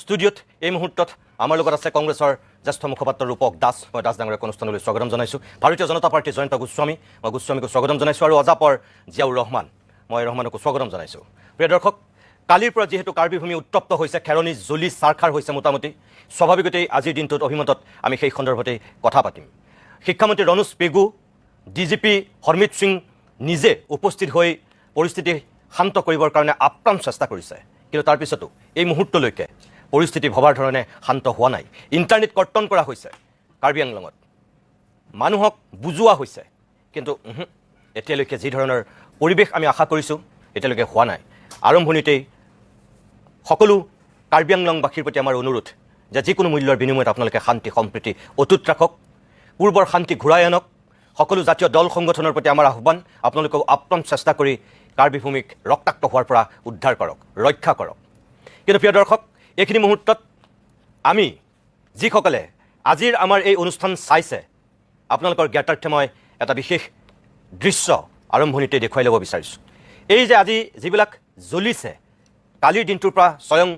ষ্টুডিঅ'ত এই মুহূৰ্তত আমাৰ লগত আছে কংগ্ৰেছৰ জ্যেষ্ঠ মুখপাত্ৰ ৰূপক দাস। মই দাস ডাঙৰীয়াক অনুষ্ঠানলৈ স্বাগতম জনাইছোঁ। ভাৰতীয় জনতা পাৰ্টীৰ জয়ন্ত গোস্বামী, মই গোস্বামীকো স্বাগতম জনাইছোঁ। আৰু অজাপৰ জিয়াউৰ ৰহমান, মই ৰহমানকো স্বাগতম জনাইছোঁ। প্ৰিয় দৰ্শক, কালিৰ পৰা যিহেতু কাৰ্বি ভূমি উত্তপ্ত হৈছে, খেৰণি জ্বলি চাৰখাৰ হৈছে মোটামুটি, স্বাভাৱিকতেই আজিৰ দিনটোত অভিমতত আমি সেই সন্দৰ্ভতেই কথা পাতিম। শিক্ষামন্ত্ৰী ৰণোজ পেগু, ডিজিপি হৰমিত সিং নিজে উপস্থিত হৈ পৰিস্থিতি শান্ত কৰিবৰ কাৰণে আপ্ৰাণ চেষ্টা কৰিছে, কিন্তু তাৰপিছতো এই মুহূৰ্তলৈকে পৰিস্থিতি ভবাৰ ধৰণে শান্ত হোৱা নাই। ইণ্টাৰনেট কৰ্তন কৰা হৈছে কাৰ্বি আংলঙত, মানুহক বুজোৱা হৈছে, কিন্তু এতিয়ালৈকে যি ধৰণৰ পৰিৱেশ আমি আশা কৰিছোঁ এতিয়ালৈকে হোৱা নাই। আৰম্ভণিতেই সকলো কাৰ্বি আংলংবাসীৰ প্ৰতি আমাৰ অনুৰোধ যে যিকোনো মূল্যৰ বিনিময়ত আপোনালোকে শান্তি সম্প্ৰীতি অটুট ৰাখক, পূৰ্বৰ শান্তি ঘূৰাই আনক। সকলো জাতীয় দল সংগঠনৰ প্ৰতি আমাৰ আহ্বান, আপোনালোকেও আপ্ৰাণ চেষ্টা কৰি কাৰ্বি ভূমিক ৰক্তাক্ত হোৱাৰ পৰা উদ্ধাৰ কৰক, ৰক্ষা কৰক। কিন্তু প্ৰিয় দৰ্শক, এইখিনি মুহূৰ্তত আমি যিসকলে আজিৰ আমাৰ এই অনুষ্ঠান চাইছে, আপোনালোকৰ জ্ঞাতাৰ্থে মই এটা বিশেষ দৃশ্য আৰম্ভণিতে দেখুৱাই ল'ব বিচাৰিছোঁ। এই যে আজি যিবিলাক জ্বলিছে, কালিৰ দিনটোৰ পৰা স্বয়ং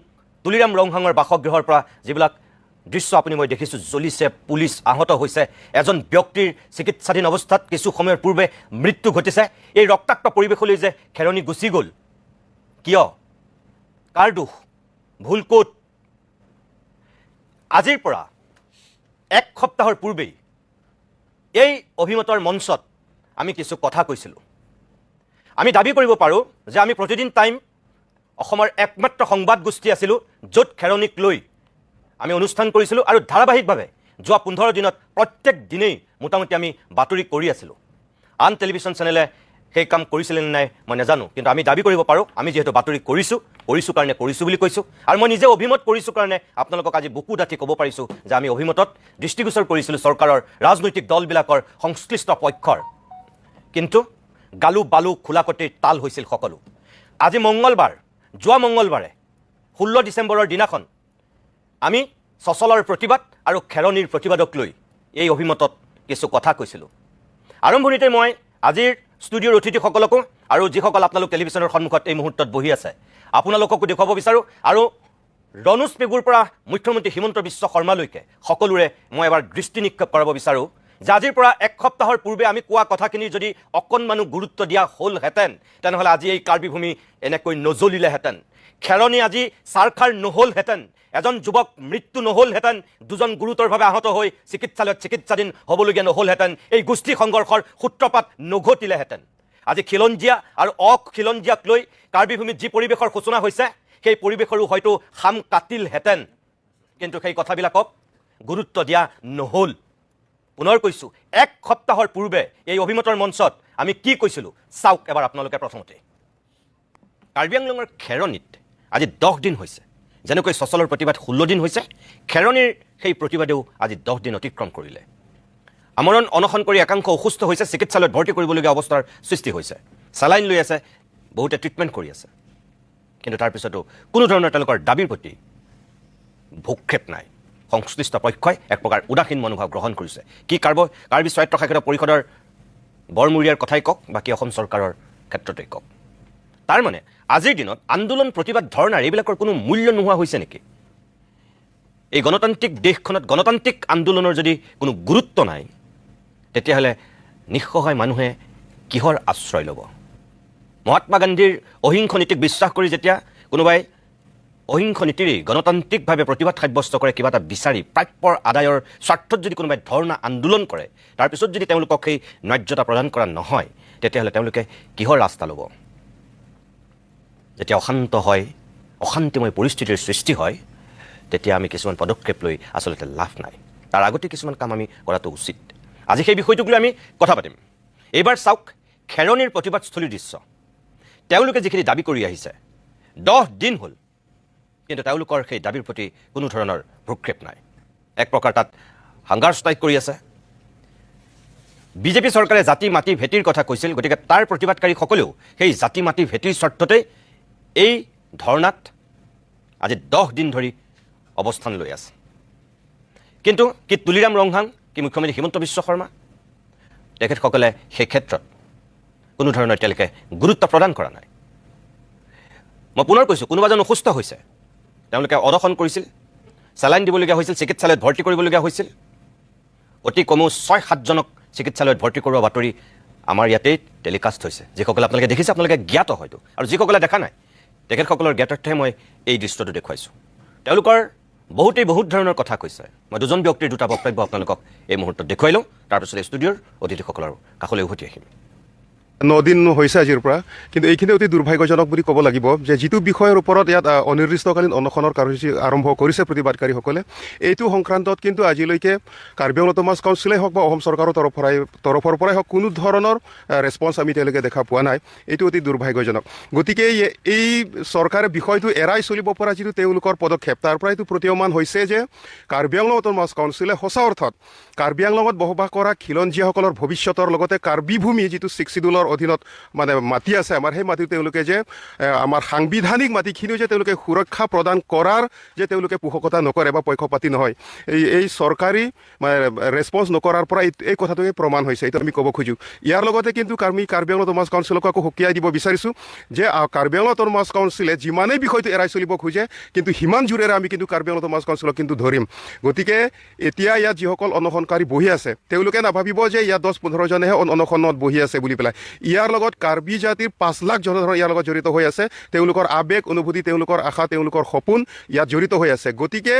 তুলিৰাম ৰংহাঙৰ বাসগৃহৰ পৰা যিবিলাক দৃশ্য আপুনি মই দেখিছোঁ, জ্বলিছে, পুলিচ আহত হৈছে, এজন ব্যক্তিৰ চিকিৎসাধীন অৱস্থাত কিছু সময়ৰ পূৰ্বে মৃত্যু ঘটিছে। এই ৰক্তাক্ত পৰিৱেশলৈ যে খেৰণি গুচি গ'ল, কিয়, কাৰ দোষ, ভুল ক'ত? আজিৰ পৰা এক সপ্তাহৰ পূৰ্বেই এই অভিমতৰ মঞ্চত আমি কিছু কথা কৈছিলোঁ। আমি দাবী কৰিব পাৰোঁ যে আমি প্ৰতিদিন টাইম অসমৰ একমাত্ৰ সংবাদ গোষ্ঠী আছিলোঁ য'ত খেৰণিক লৈ আমি অনুষ্ঠান কৰিছিলোঁ, আৰু ধাৰাবাহিকভাৱে যোৱা 15 দিনত প্ৰত্যেক দিনেই মোটামুটি আমি বাতৰি কৰি আছিলোঁ। আন টেলিভিশ্যন চেনেলে সেই কাম কৰিছিলে নে নাই মই নাজানো, কিন্তু আমি দাবী কৰিব পাৰোঁ আমি যিহেতু বাতৰি কৰিছোঁ কাৰণে কৰিছোঁ বুলি কৈছোঁ। আৰু মই নিজে অভিমত কৰিছোঁ কাৰণে আপোনালোকক আজি বুকু ডাঠি ক'ব পাৰিছোঁ যে আমি অভিমতত দৃষ্টিগোচৰ কৰিছিলোঁ চৰকাৰৰ ৰাজনৈতিক দলবিলাকৰ সংশ্লিষ্ট পক্ষৰ, কিন্তু গালু বালু খোলাকটিৰ তাল হৈছিল সকলো। আজি মঙলবাৰ, যোৱা মঙলবাৰে 16 ডিচেম্বৰৰ দিনাখন আমি চচলৰ প্ৰতিবাদ আৰু খেৰণিৰ প্ৰতিবাদক লৈ এই অভিমতত কিছু কথা কৈছিলোঁ। আৰম্ভণিতে মই আজিৰ ষ্টুডিঅ'ৰ অতিথিসকলকো আৰু যিসকল আপোনালোক টেলিভিশ্যনৰ সন্মুখত এই মুহূৰ্তত বহি আছে আপোনালোককো দেখুৱাব বিচাৰোঁ, আৰু ৰণোজ পেগুৰ পৰা মুখ্যমন্ত্ৰী হিমন্ত বিশ্ব শৰ্মালৈকে সকলোৰে মই এবাৰ দৃষ্টি নিক্ষেপ কৰাব বিচাৰোঁ যে আজিৰ পৰা এক সপ্তাহৰ পূৰ্বে আমি কোৱা কথাখিনি যদি অকণমানো গুৰুত্ব দিয়া হ'লহেঁতেন, তেনেহ'লে আজি এই কাৰ্বি ভূমি এনেকৈ নজ্বলিলেহেঁতেন, খেৰণি আজি চাৰখাৰ নহ'লহেঁতেন, এজন যুৱক মৃত্যু নহ'লহেঁতেন, দুজন গুৰুতৰভাৱে আহত হৈ চিকিৎসালয়ত চিকিৎসাধীন হ'বলগীয়া নহ'লহেঁতেন, এই গোষ্ঠী সংঘৰ্ষৰ সূত্ৰপাত নঘটিলেহেঁতেন। আজি খিলঞ্জীয়া আৰু অখিলঞ্জীয়াক লৈ কাৰ্বি ভূমিত যি পৰিৱেশৰ সূচনা হৈছে, সেই পৰিৱেশৰো হয়তো খাম কাটিলহেঁতেন, কিন্তু সেই কথাবিলাকক গুৰুত্ব দিয়া নহ'ল। পুনৰ কৈছোঁ, এক সপ্তাহৰ পূৰ্বে এই অভিমতৰ মঞ্চত আমি কি কৈছিলোঁ চাওক এবাৰ আপোনালোকে। প্ৰথমতে কাৰ্বি আংলঙৰ খেৰণিত আজি 10 দিন হৈছে, যেনেকৈ চচলৰ প্ৰতিবাদ 16 দিন হৈছে, খেৰণিৰ সেই প্ৰতিবাদেও আজি 10 দিন অতিক্ৰম কৰিলে। আমৰণ অনশন কৰি একাংশ অসুস্থ হৈছে, চিকিৎসালয়ত ভৰ্তি কৰিবলগীয়া অৱস্থাৰ সৃষ্টি হৈছে, চেলাইন লৈ আছে, বহুতে ট্ৰিটমেণ্ট কৰি আছে, কিন্তু তাৰপিছতো কোনো ধৰণৰ তেওঁলোকৰ দাবীৰ প্ৰতি ভূক্ষেপ নাই। সংশ্লিষ্ট পক্ষই এক প্ৰকাৰ উদাসীন মনোভাৱ গ্ৰহণ কৰিছে। কি কাৰ্বি স্বায়ত্তশাসিত পৰিষদৰ বৰমূৰীয়াৰ কথাই কওক বা কি অসম চৰকাৰৰ ক্ষেত্ৰতেই কওক, তাৰমানে আজিৰ দিনত আন্দোলন, প্ৰতিবাদ, ধৰ্ণাৰ এইবিলাকৰ কোনো মূল্য নোহোৱা হৈছে নেকি? এই গণতান্ত্ৰিক দেশখনত গণতান্ত্ৰিক আন্দোলনৰ যদি কোনো গুৰুত্ব নাই, তেতিয়াহ'লে নিঃসহায় মানুহে কিহৰ আশ্ৰয় ল'ব? মহাত্মা গান্ধীৰ অহিংস নীতিক বিশ্বাস কৰি যেতিয়া কোনোবাই অহিংস নীতিৰেই গণতান্ত্ৰিকভাৱে প্ৰতিবাদ সাব্যস্ত কৰে, কিবা এটা বিচাৰি প্ৰাপ্যৰ আদায়ৰ স্বাৰ্থত যদি কোনোবাই ধৰ্ণা আন্দোলন কৰে, তাৰপিছত যদি তেওঁলোকক সেই ন্যায্যতা প্ৰদান কৰা নহয়, তেতিয়াহ'লে তেওঁলোকে কিহৰ ৰাস্তা ল'ব? যেতিয়া অশান্ত হয়, অশান্তিময় পৰিস্থিতিৰ সৃষ্টি হয়, তেতিয়া আমি কিছুমান পদক্ষেপ লৈ আচলতে লাভ নাই। তাৰ আগতে কিছুমান কাম আমি কৰাটো উচিত। আজি সেই বিষয়টোক লৈ আমি কথা পাতিম। এইবাৰ চাওক খেৰণিৰ প্ৰতিবাদস্থলীৰ দৃশ্য। তেওঁলোকে যিখিনি দাবী কৰি আহিছে 10 দিন হ'ল, কিন্তু তেওঁলোকৰ সেই দাবীৰ প্ৰতি কোনো ধৰণৰ ভ্ৰূক্ষেপ নাই। এক প্ৰকাৰ তাত হাংগাৰ ষ্ট্ৰাইক কৰি আছে। বিজেপি চৰকাৰে জাতি মাটি ভেটিৰ কথা কৈছিল, গতিকে তাৰ প্ৰতিবাদকাৰীসকলেও সেই জাতি মাটি ভেটিৰ স্বাৰ্থতেই এই ধৰ্ণাত আজি 10 দিন ধৰি অৱস্থান লৈ আছে। কিন্তু কি তুলিৰাম ৰংহাং, কি মুখ্যমন্ত্ৰী হিমন্ত বিশ্ব শৰ্মা, তেখেতসকলে সেই ক্ষেত্ৰত কোনো ধৰণৰ এতিয়ালৈকে গুৰুত্ব প্ৰদান কৰা নাই। মই পুনৰ কৈছোঁ, কোনোবাজন অসুস্থ হৈছে, তেওঁলোকে অনশন কৰিছিল, চেলাইন দিবলগীয়া হৈছিল, চিকিৎসালয়ত ভৰ্তি কৰিবলগীয়া হৈছিল। অতি কমেও 6-7জনক চিকিৎসালয়ত ভৰ্তি কৰোৱা বাতৰি আমাৰ ইয়াতেই টেলিকাষ্ট হৈছে। যিসকলে আপোনালোকে দেখিছে, আপোনালোকে জ্ঞাত হয়তো, আৰু যিসকলে দেখা নাই তেখেতসকলৰ জ্ঞাতাৰ্থে মই এই দৃশ্যটো দেখুৱাইছোঁ। তেওঁলোকৰ বহুতেই বহুত ধৰণৰ কথা কৈছে। মই দুজন ব্যক্তিৰ দুটা বক্তব্য আপোনালোকক এই মুহূৰ্তত দেখুৱাই লওঁ, তাৰপিছত ষ্টুডিঅ'ৰ অতিথিসকলৰ কাষলৈ উভতি আহিম। 9 দিন হৈছে আজিৰ পৰা, কিন্তু এইখিনি অতি দুৰ্ভাগ্যজনক বুলি ক'ব লাগিব যে যিটো বিষয়ৰ ওপৰত ইয়াত অনিৰ্দিষ্টকালীন অনশনৰ কাৰ্যসূচী আৰম্ভ কৰিছে প্ৰতিবাদকাৰীসকলে, এইটো সংক্ৰান্তত কিন্তু আজিলৈকে কাৰ্বি আংলং অট'নমাছ কাউন্সিলেই হওক বা অসম চৰকাৰৰ তৰফৰ পৰাই হওক কোনো ধৰণৰ ৰেছপন্স আমি তেওঁলোকে দেখা পোৱা নাই। এইটো অতি দুৰ্ভাগ্যজনক। গতিকে এই চৰকাৰে বিষয়টো এৰাই চলিব পৰা যিটো তেওঁলোকৰ পদক্ষেপ, তাৰ পৰা এইটো প্ৰতীয়মান হৈছে যে কাৰ্বি আংলং অট'নমাছ কাউন্সিলে সঁচা অৰ্থত কাৰ্বি আংলঙত বসবাস কৰা খিলঞ্জীয়াসকলৰ ভৱিষ্যতৰ লগতে কাৰ্বি ভূমি যিটো 6 চিডিউলৰ অধীনত মানে মাটি আছে আমাৰ, সেই মাটি তেওঁলোকে যে আমাৰ সাংবিধানিক মাটিখিনিও যে তেওঁলোকে সুৰক্ষা প্ৰদান কৰাৰ যে তেওঁলোকে পোষকতা নকৰে বা পক্ষপাতি নহয়, এই চৰকাৰী ৰেছপন্স নকৰাৰ পৰা এই কথাটোৱে প্ৰমাণ হৈছে। এইটো আমি ক'ব খোজোঁ। ইয়াৰ লগতে কিন্তু কাৰ্বি আংলং অট'নমাছ কাউন্সিলক আকৌ সকীয়াই দিব বিচাৰিছোঁ যে কাৰ্বি আংলং অট'নমাছ কাউন্সিলে যিমানেই বিষয়টো এৰাই চলিব খোজে, কিন্তু সিমান জোৰেৰে আমি কিন্তু কাৰ্বি আংলং অট'নমাছ কাউন্সিলক কিন্তু ধৰিম। গতিকে এতিয়া ইয়াত যিসকল অনশনকাৰী বহি আছে, তেওঁলোকে নাভাবিব যে ইয়াত 10-15 জনেহে অনশনত বহি আছে বুলি পেলাই। ইয়াৰ লগত কাৰ্বি জাতিৰ 5 লাখ জনধৰ ইয়াৰ লগত জড়িত হৈ আছে। তেওঁলোকৰ আৱেগ অনুভূতি, তেওঁলোকৰ আশা, তেওঁলোকৰ সপোন ইয়াত জড়িত হৈ আছে। গতিকে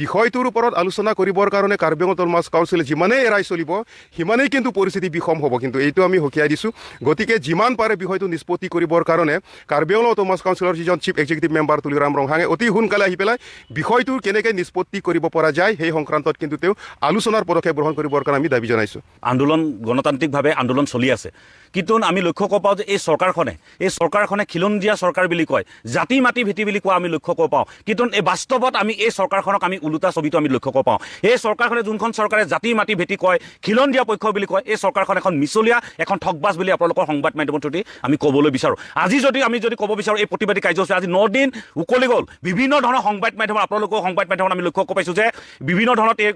বিষয়টোৰ ওপৰত আলোচনা কৰিবৰ কাৰণে কাৰ্বি আংলং অট'নমাছ কাউন্সিলে যিমানেই এৰাই চলিব, সিমানেই কিন্তু পৰিস্থিতি বিষম হ'ব। কিন্তু এইটো আমি সকীয়াই দিছোঁ। গতিকে যিমান পাৰে বিষয়টো নিষ্পত্তি কৰিবৰ কাৰণে কাৰ্বি আংলং অট'নমাছ কাউন্সিলৰ যিজন চিফ এক্সিকিউটিভ মেম্বাৰ তুলিৰাম ৰংহাঙে অতি সোনকালে আহি পেলাই বিষয়টোৰ কেনেকৈ নিষ্পত্তি কৰিব পৰা যায় সেই সংক্ৰান্তত কিন্তু তেওঁ আলোচনাৰ পদক্ষেপ গ্ৰহণ কৰিবৰ কাৰণে আমি দাবী জনাইছোঁ। আন্দোলন গণতান্ত্ৰিকভাৱে আন্দোলন চলি আছে, কিন্তু আমি লক্ষ্য কৰিব পাওঁ যে এই চৰকাৰখনে খিলঞ্জীয়া চৰকাৰ বুলি কয়, জাতি মাটি ভেটি বুলি কোৱা আমি লক্ষ্য কৰিব পাওঁ। কিন্তু এই বাস্তৱত আমি এই চৰকাৰখনক আমি ওলোটা ছবিটো আমি লক্ষ্য কৰিব পাওঁ। এই চৰকাৰখনে যোনখন চৰকাৰে জাতি মাটি ভেটি কয়, খিলঞ্জীয়া পক্ষ বুলি কয়, এই চৰকাৰখন এখন মিছলীয়া, এখন ঠগবাজ বুলি আপোনালোকৰ সংবাদ মাধ্যমৰ থ্ৰুদি আমি ক'বলৈ বিচাৰোঁ। আজি আমি যদি ক'ব বিচাৰোঁ, এই প্ৰতিবাদী কাৰ্যসূচী আজি 9 দিন উকলি গ'ল। বিভিন্ন ধৰণৰ সংবাদ মাধ্যমত, আপোনালোকৰ সংবাদ মাধ্যমত আমি লক্ষ্য কৰিব পাইছোঁ যে বিভিন্ন ধৰণত এই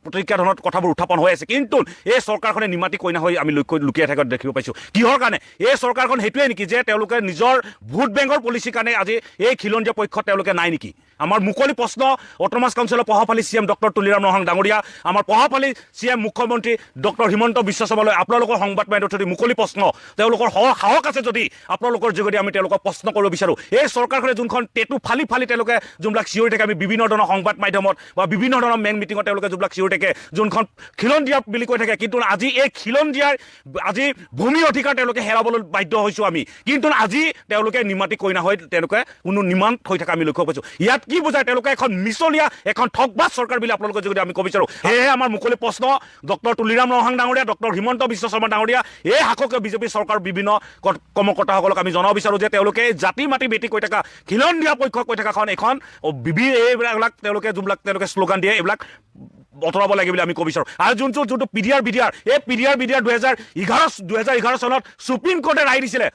প্ৰতিক্ৰিয়া ধৰণৰ কথাবোৰ উত্থাপন হৈ আছে, কিন্তু এই চৰকাৰখনে নিমাতি কইনা হৈ আমি লুকিয়াই থকা দেখিব পাইছোঁ। কিহৰ কাৰণে? এই চৰকাৰখন সেইটোৱে নেকি যে তেওঁলোকে নিজৰ ভোট বেংকৰ পলিচিৰ কাৰণে আজি এই খিলঞ্জীয়া পক্ষত তেওঁলোকে নাই নেকি? আমাৰ মুকলি প্ৰশ্ন অট'নমাছ কাউন্সিলৰ প্ৰভাৱশালী CM ডক্টৰ তুলিৰাম ৰংহাং ডাঙৰীয়া, আমাৰ প্ৰভাৱশালী CM মুখ্যমন্ত্ৰী ডক্টৰ হিমন্ত বিশ্ব শৰ্মালৈ আপোনালোকৰ সংবাদ মাধ্যমৰ থ্ৰুদি মুকলি প্ৰশ্ন। তেওঁলোকৰ সাহস আছে যদি আপোনালোকৰ যোগেদি আমি তেওঁলোকক প্ৰশ্ন কৰিব বিচাৰোঁ। এই চৰকাৰখনে যোনখন টেটু ফালি তেওঁলোকে যোনবিলাক চিঞৰি থাকে, আমি বিভিন্ন ধৰণৰ সংবাদ মাধ্যমত বা বিভিন্ন ধৰণৰ মেইন মিটিঙত তেওঁলোকে যোনবিলাক চিঞৰি থাকে, যোনখন খিলঞ্জীয়া বুলি কৈ থাকে, কিন্তু আজি এই খিলঞ্জীয়াৰ আজি ভূমি অধিকাৰ তেওঁলোকে হেৰাবলৈ বাধ্য হৈছোঁ আমি। কিন্তু আজি তেওঁলোকে নিমাতি কইনা হৈ তেওঁলোকে কোনো নিমান্ত হৈ থকা আমি লক্ষ্য পাইছোঁ। ইয়াত কি বুজায়? তেওঁলোকে এখন মিছলীয়া, এখন ঠগবাজ চৰকাৰ বুলি আপোনালোকে যদি আমি ক'ব বিচাৰোঁ। সেয়েহে আমাৰ মুকলি প্ৰশ্ন ডক্টৰ তুলিৰাম ৰংহাং ডাঙৰীয়া, ডক্টৰ হিমন্ত বিশ্ব শৰ্মা ডাঙৰীয়া, এই শাসকীয় বিজেপি চৰকাৰৰ বিভিন্ন কৰ্মকৰ্তাসকলক আমি জনাব বিচাৰোঁ যে তেওঁলোকে জাতি মাটি বেটি কৈ থকা, খিলঞ্জীয়া পক্ষ কৈ থকাখন এখন এইবিলাক তেওঁলোকে শ্লোগান দিয়ে, এইবিলাক অঁতৰাব লাগে বুলি আমি ক'ব বিচাৰোঁ। আৰু যোনটো পিডিআৰ এই পিডিআৰ 2011 চনত সুপ্ৰিম কোৰ্টে ৰায় দিছিলে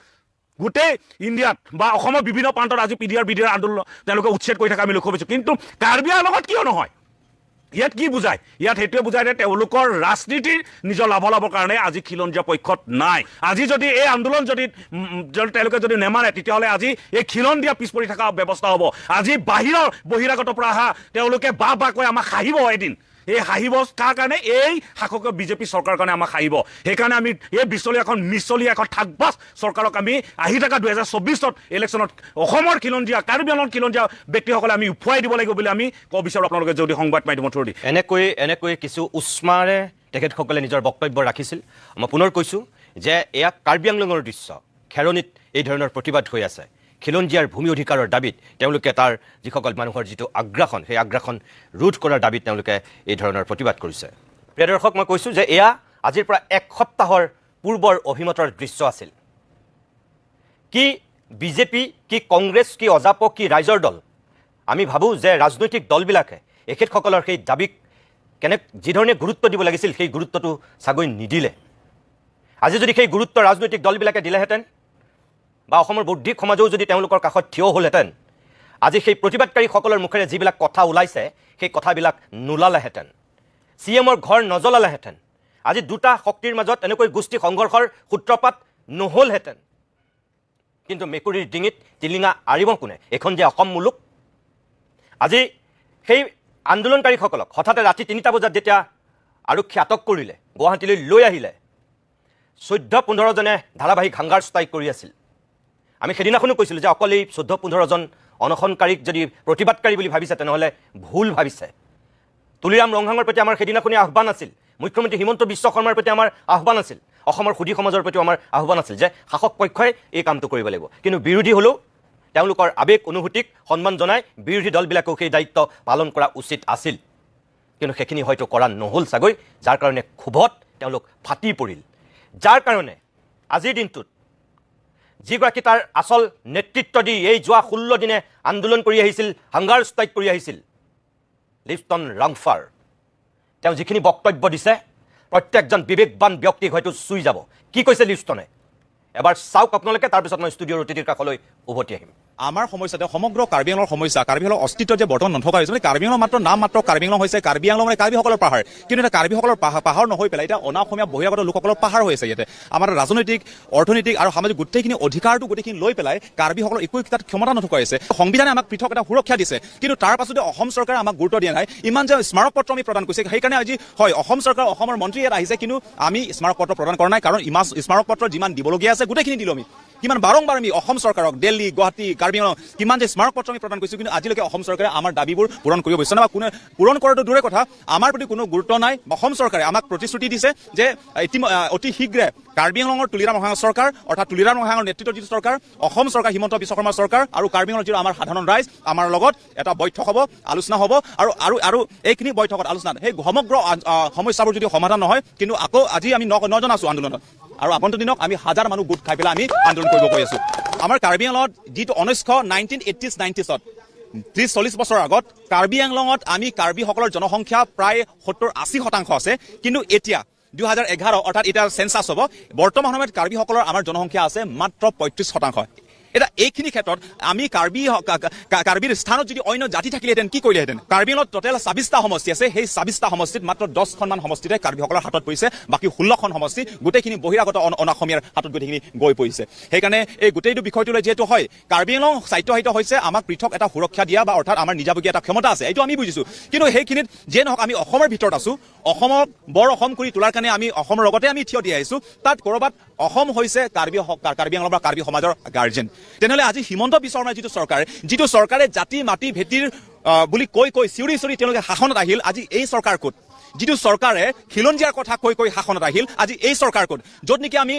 গোটেই ইণ্ডিয়াত বা অসমৰ বিভিন্ন প্ৰান্তত আজি পিডিআৰ আন্দোলন তেওঁলোকে উচ্ছেদ কৰি থকা আমি লক্ষ্য পাইছোঁ। কিন্তু কাৰ্বি আংলঙত কিয় নহয়? ইয়াত কি বুজায়? ইয়াত সেইটোৱে বুজায় যে তেওঁলোকৰ ৰাজনীতিৰ নিজৰ লাভালাভৰ কাৰণে আজি খিলঞ্জীয়া পক্ষত নাই। আজি যদি এই আন্দোলন যদি তেওঁলোকে যদি নেমানে, তেতিয়াহ'লে আজি এই খিলঞ্জীয়া পিছ পৰি থকা ব্যৱস্থা হ'ব। আজি বহিৰাগতৰ পৰা অহা তেওঁলোকে বা কৈ আমাক হাঁহিব এদিন। এই হাঁহিব কাৰ কাৰণে? এই শাসকীয় বিজেপি চৰকাৰৰ কাৰণে আমাক হাঁহিব। সেইকাৰণে আমি এই মিছলীয়া এখন ঠাগবাজ চৰকাৰক আমি আহি থকা 2024 ইলেকশ্যনত অসমৰ খিলঞ্জীয়া, কাৰ্বি আংলং খিলঞ্জীয়া ব্যক্তিসকলে আমি উফুৱাই দিব লাগিব বুলি আমি ক'ব বিচাৰোঁ আপোনালোকে যদি সংবাদ মাধ্যমৰ থ্ৰুদি। এনেকৈ কিছু উষ্মাৰে তেখেতসকলে নিজৰ বক্তব্য ৰাখিছিল। মই পুনৰ কৈছোঁ যে এয়া কাৰ্বি আংলঙৰ দৃশ্য। খেৰণিত এই ধৰণৰ প্ৰতিবাদ হৈ আছে। খিলঞ্জীয়াৰ ভূমি অধিকাৰৰ দাবীত তেওঁলোকে তাৰ যিসকল মানুহৰ যিটো আগ্ৰাসন, সেই আগ্ৰাসন ৰোধ কৰাৰ দাবীত তেওঁলোকে এই ধৰণৰ প্ৰতিবাদ কৰিছে। প্ৰিয় দৰ্শক, মই কৈছোঁ যে এয়া আজিৰ পৰা 1 সপ্তাহৰ পূৰ্বৰ অভিমতৰ দৃশ্য আছিল। কি বিজেপি, কি কংগ্ৰেছ, কি অজাপ, কি ৰাইজৰ দল, আমি ভাবোঁ যে ৰাজনৈতিক দলবিলাকে এখেতসকলৰ সেই দাবীক যিধৰণে গুৰুত্ব দিব লাগিছিল সেই গুৰুত্বটো চাগৈ নিদিলে। আজি যদি সেই গুৰুত্ব ৰাজনৈতিক দলবিলাকে দিলেহেঁতেন বা অসমৰ বৌদ্ধিক সমাজেও যদি তেওঁলোকৰ কাষত থিয় হ'লহেঁতেন, আজি সেই প্ৰতিবাদকাৰীসকলৰ মুখেৰে যিবিলাক কথা ওলাইছে সেই কথাবিলাক নোলালেহেঁতেন, CMৰ ঘৰ নজ্বলালেহেঁতেন, আজি দুটা শক্তিৰ মাজত এনেকৈ গোষ্ঠী সংঘৰ্ষৰ সূত্ৰপাত নহ'লহেঁতেন। কিন্তু মেকুৰীৰ ডিঙিত টিলিঙা আৰিব কোনে? এইখন যে অসম মুলুক। আজি সেই আন্দোলনকাৰীসকলক হঠাতে ৰাতি 3টা বজাত যেতিয়া আৰক্ষী আটক কৰিলে, গুৱাহাটীলৈ লৈ আহিলে, 14-15 জনে ধাৰাবাহিক হাংগাৰ ষ্ট্ৰাইক কৰি আছিল। আমি সেইদিনাখনো কৈছিলোঁ যে অকল এই 14-15 জন অনশনকাৰীক যদি প্ৰতিবাদকাৰী বুলি ভাবিছে তেনেহ'লে ভুল ভাবিছে। তুলিৰাম ৰংহাঙৰ প্ৰতি আমাৰ সেইদিনাখনেই আহ্বান আছিল, মুখ্যমন্ত্ৰী হিমন্ত বিশ্ব শৰ্মাৰ প্ৰতি আমাৰ আহ্বান আছিল, অসমৰ সুধী সমাজৰ প্ৰতি আমাৰ আহ্বান আছিল যে শাসক পক্ষই এই কামটো কৰিব লাগিব। কিন্তু বিৰোধী হ'লেও তেওঁলোকৰ আৱেগ অনুভূতিক সন্মান জনাই বিৰোধী দলবিলাকেও সেই দায়িত্ব পালন কৰা উচিত আছিল। কিন্তু সেইখিনি হয়তো কৰা নহ'ল চাগৈ, যাৰ কাৰণে ক্ষোভত তেওঁলোক ফাটি পৰিল। যাৰ কাৰণে আজিৰ দিনটোত যিগৰাকী তাৰ আচল নেতৃত্ব দি এই যোৱা 16 দিনে আন্দোলন কৰি আহিছিল, হাংগাৰ ষ্ট্ৰাইক কৰি আহিছিল, লিপষ্টন ৰাংফাৰ, তেওঁ যিখিনি বক্তব্য দিছে প্ৰত্যেকজন বিবেকবান ব্যক্তিক হয়তো চুই যাব। কি কৈছে লিপষ্টনে এবাৰ চাওক আপোনালোকে, তাৰপিছত মই ষ্টুডিঅ'ৰ অতিথিৰ কাষলৈ উভতি আহিম। আমাৰ সমস্যা সমগ্ৰ কাৰ্বি আংলঙৰ সমস্যা, কাৰ্বি আংলঙৰ অস্তিত্ব যে বৰ্তমান নথকা হৈছে, মানে কাৰ্বি আংলং মাত্ৰ নাম মাত্ৰ কাৰ্বি আংলং হৈছে, কাৰ্বি আংলং মানে কাৰ্বিসকলৰ পাহাৰ, কিন্তু এটা কাৰ্বিসকলৰ পাহাৰ নহয় পেলাই এতিয়া অনাঅসমীয়া বহিৰাগত লোকসকলৰ পাহাৰ হৈছে। ইয়াতে আমাৰ ৰাজনৈতিক, অৰ্থনৈতিক আৰু সামাজিক গোটেইখিনি অধিকাৰটো গোটেইখিনি লৈ পেলাই কাৰ্বিসকলৰ একো তাত ক্ষমতা নথকা হৈছে। সংবিধানে আমাক পৃথক এটা সুৰক্ষা দিছে, কিন্তু তাৰ পাছতে অসম চৰকাৰে আমাক গুৰুত্ব দিয়া নাই। ইমান যে স্মাৰক পত্ৰ আমি প্ৰদান কৰিছে, সেইকাৰণে আজি হয় অসম চৰকাৰ, অসমৰ মন্ত্ৰী ইয়াত আহিছে, কিন্তু আমি স্মাৰক পত্ৰ প্ৰদান কৰা নাই, কাৰণ স্মাৰক পত্ৰ যিমান দিবলগীয়া আছে গোটেইখিনি দিলোঁ আমি। কিমান বাৰম্বাৰ আমি অসম চৰকাৰক দিল্লী, গুৱাহাটী, কাৰ্বি আংলং কিমান যে স্মাৰক পত্ৰ আমি প্ৰদান কৰিছোঁ, কিন্তু আজিলৈকে অসম চৰকাৰে আমাৰ দাবীবোৰ পূৰণ কৰিব বিচৰা নাই বা কোনে পূৰণ কৰাটো দূৰে কথা, আমাৰ প্ৰতি কোনো গুৰুত্ব নাই। অসম চৰকাৰে আমাক প্ৰতিশ্ৰুতি দিছে যে অতি শীঘ্ৰে কাৰ্বি আংলঙৰ তুলিৰাম ৰংহাঙৰ চৰকাৰ, অৰ্থাৎ তুলিৰাম ৰংহাঙৰ নেতৃত্বত যিটো চৰকাৰ, অসম চৰকাৰ হিমন্ত বিশ্ব শৰ্মাৰ চৰকাৰ আৰু কাৰ্বি আংলঙৰ যিটো আমাৰ সাধাৰণ ৰাইজ, আমাৰ লগত এটা বৈঠক হ'ব, আলোচনা হ'ব, আৰু এইখিনি বৈঠকত আলোচনাত সেই সমগ্ৰ সমস্যাবোৰ যদি সমাধান নহয়, কিন্তু আকৌ আজি আমি নজন আছোঁ আন্দোলনত, আৰু আগন্তুক দিনক আমি হাজাৰ মানুহ গোট খাই পেলাই আমি আন্দোলন কৰিব গৈ আছোঁ। আমাৰ কাৰ্বি আংলঙত যিটো 1980s-90sত 30-40 বছৰৰ আগত কাৰ্বি আংলঙত আমি কাৰ্বিসকলৰ জনসংখ্যা প্ৰায় 70-80% আছে, কিন্তু এতিয়া 2011 অৰ্থাৎ এতিয়া চেঞ্চাছ হ'ব, বৰ্তমান সময়ত কাৰ্বিসকলৰ আমাৰ জনসংখ্যা আছে মাত্ৰ 35%। এতিয়া এইখিনি ক্ষেত্ৰত আমি কাৰ্বিৰ স্থানত যদি অন্য জাতি থাকিলেহেঁতেন কি কৰিলেহেঁতেন? কাৰ্বি আংলঙত টোটেল 26টা সমষ্টি আছে, সেই 26টা সমষ্টিত মাত্ৰ 10খনমান সমষ্টিতে কাৰ্বিসকলৰ হাতত পৰিছে, বাকী 16খন সমষ্টি গোটেইখিনি বহিৰাগত অনাসমীয়াৰ হাতত গোটেইখিনি গৈ পৰিছে। সেইকাৰণে এই গোটেইটো বিষয়টোলৈ যিহেতু হয় কাৰ্বি আংলং স্বায়ত্তশাসিত হৈছে, আমাক পৃথক এটা সুৰক্ষা দিয়া বা অৰ্থাৎ আমাৰ নিজাববীয়া এটা ক্ষমতা আছে, এইটো আমি বুজিছোঁ, কিন্তু সেইখিনিত যিয়ে নহওক আমি অসমৰ ভিতৰত আছোঁ, অসমক বৰ অসম কৰি তোলাৰ কাৰণে আমি অসমৰ লগতে আমি থিয় দি আহিছোঁ। তাত ক'ৰবাত অসম হৈছে কাৰ্বি আংলং বা কাৰ্বি সমাজৰ গাৰ্জেন। তেনেহ'লে আজি হিমন্ত বিশ্ব শৰ্মাৰ যিটো চৰকাৰে জাতি মাটি ভেটিৰ বুলি কৈ চিঞৰি তেওঁলোকে শাসনত আহিল, আজি এই চৰকাৰ ক'ত? যিটো চৰকাৰে খিলঞ্জীয়াৰ কথা কৈ শাসনত আহিল, আজি এই চৰকাৰ ক'ত? য'ত নেকি আমি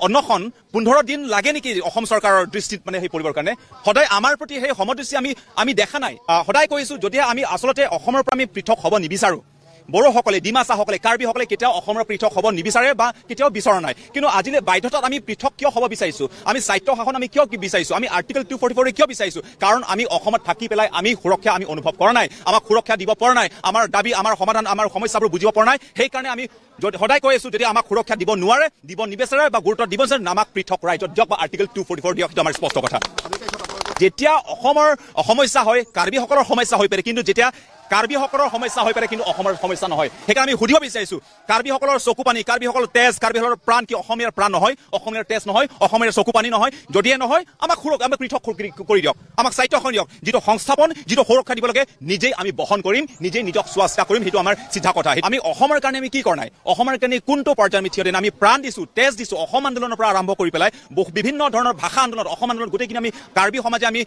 অনশন 15 দিন লাগে নেকি অসম চৰকাৰৰ দৃষ্টিত মানে সেই কৰিবৰ কাৰণে? সদায় আমাৰ প্ৰতি সেই সমদৃষ্টি আমি দেখা নাই। সদায় কৈছোঁ যদিহে আমি আচলতে অসমৰ পৰা আমি পৃথক হ'ব নিবিচাৰোঁ, বড়োসকলে, ডিমাচাসকলে, কাৰ্বিসকলে কেতিয়াও অসমৰ পৃথক হ'ব নিবিচাৰে বা কেতিয়াও বিচৰা নাই, কিন্তু আজিলৈ বাধ্যতাত আমি পৃথক কিয় হ'ব বিচাৰিছোঁ? আমি স্বায়ত্ত শাসন আমি কিয় বিচাৰিছোঁ? আমি আৰ্টিকল 244 কিয় বিচাৰিছোঁ? কাৰণ আমি অসমত থাকি পেলাই আমি সুৰক্ষা আমি অনুভৱ কৰা নাই, আমাক সুৰক্ষা দিব পৰা নাই, আমাৰ দাবী, আমাৰ সমাধান, আমাৰ সমস্যাবোৰ বুজিব পৰা নাই। সেইকাৰণে আমি সদায় কৈ আছোঁ যদি আমাক সুৰক্ষা দিব নোৱাৰে, দিব নিবিচাৰে বা গুৰুত্ব দিব বিচাৰে, আমাক পৃথক ৰাজ্যত দিয়ক বা আৰ্টিকল 244 দিয়ক, সেইটো আমাৰ স্পষ্ট কথা। যেতিয়া অসমৰ সমস্যা হয় কাৰ্বিসকলৰ সমস্যা হৈ পৰে, কিন্তু যেতিয়া কাৰ্বিসকলৰ সমস্যা হৈ পৰে কিন্তু অসমৰ সমস্যা নহয়। সেইকাৰণে আমি সুধিব বিচাৰিছোঁ কাৰ্বিসকলৰ চকু পানী, কাৰ্বিসকলৰ তেজ, কাৰ্বিসকলৰ প্ৰাণ কি অসমীয়াৰ প্ৰাণ নহয়? অসমীয়াৰ তেজ নহয়? অসমীয়াৰ চকু পানী নহয়? যদিহে নহয় আমাক পৃথক কৰি দিয়ক, আমাক স্বায়ত্তশাসন দিয়ক। যিটো সংস্থাপন, যিটো সুৰক্ষা দিব লাগে নিজেই আমি বহন কৰিম, নিজেই নিজক চোৱা চিতা কৰিম, সেইটো আমাৰ চিধা কথা। আমি অসমৰ কাৰণে আমি কি কৰা নাই? অসমৰ কাৰণে কোনটো পৰ্যায়ত আমি থিয় দিম? আমি প্ৰাণ দিছোঁ, তেজ দিছোঁ, অসম আন্দোলনৰ পৰা আৰম্ভ কৰি পেলাই বিভিন্ন ধৰণৰ ভাষা আন্দোলন, অসম আন্দোলন গোটেইখিনি আমি কাৰ্বি সমাজে আমি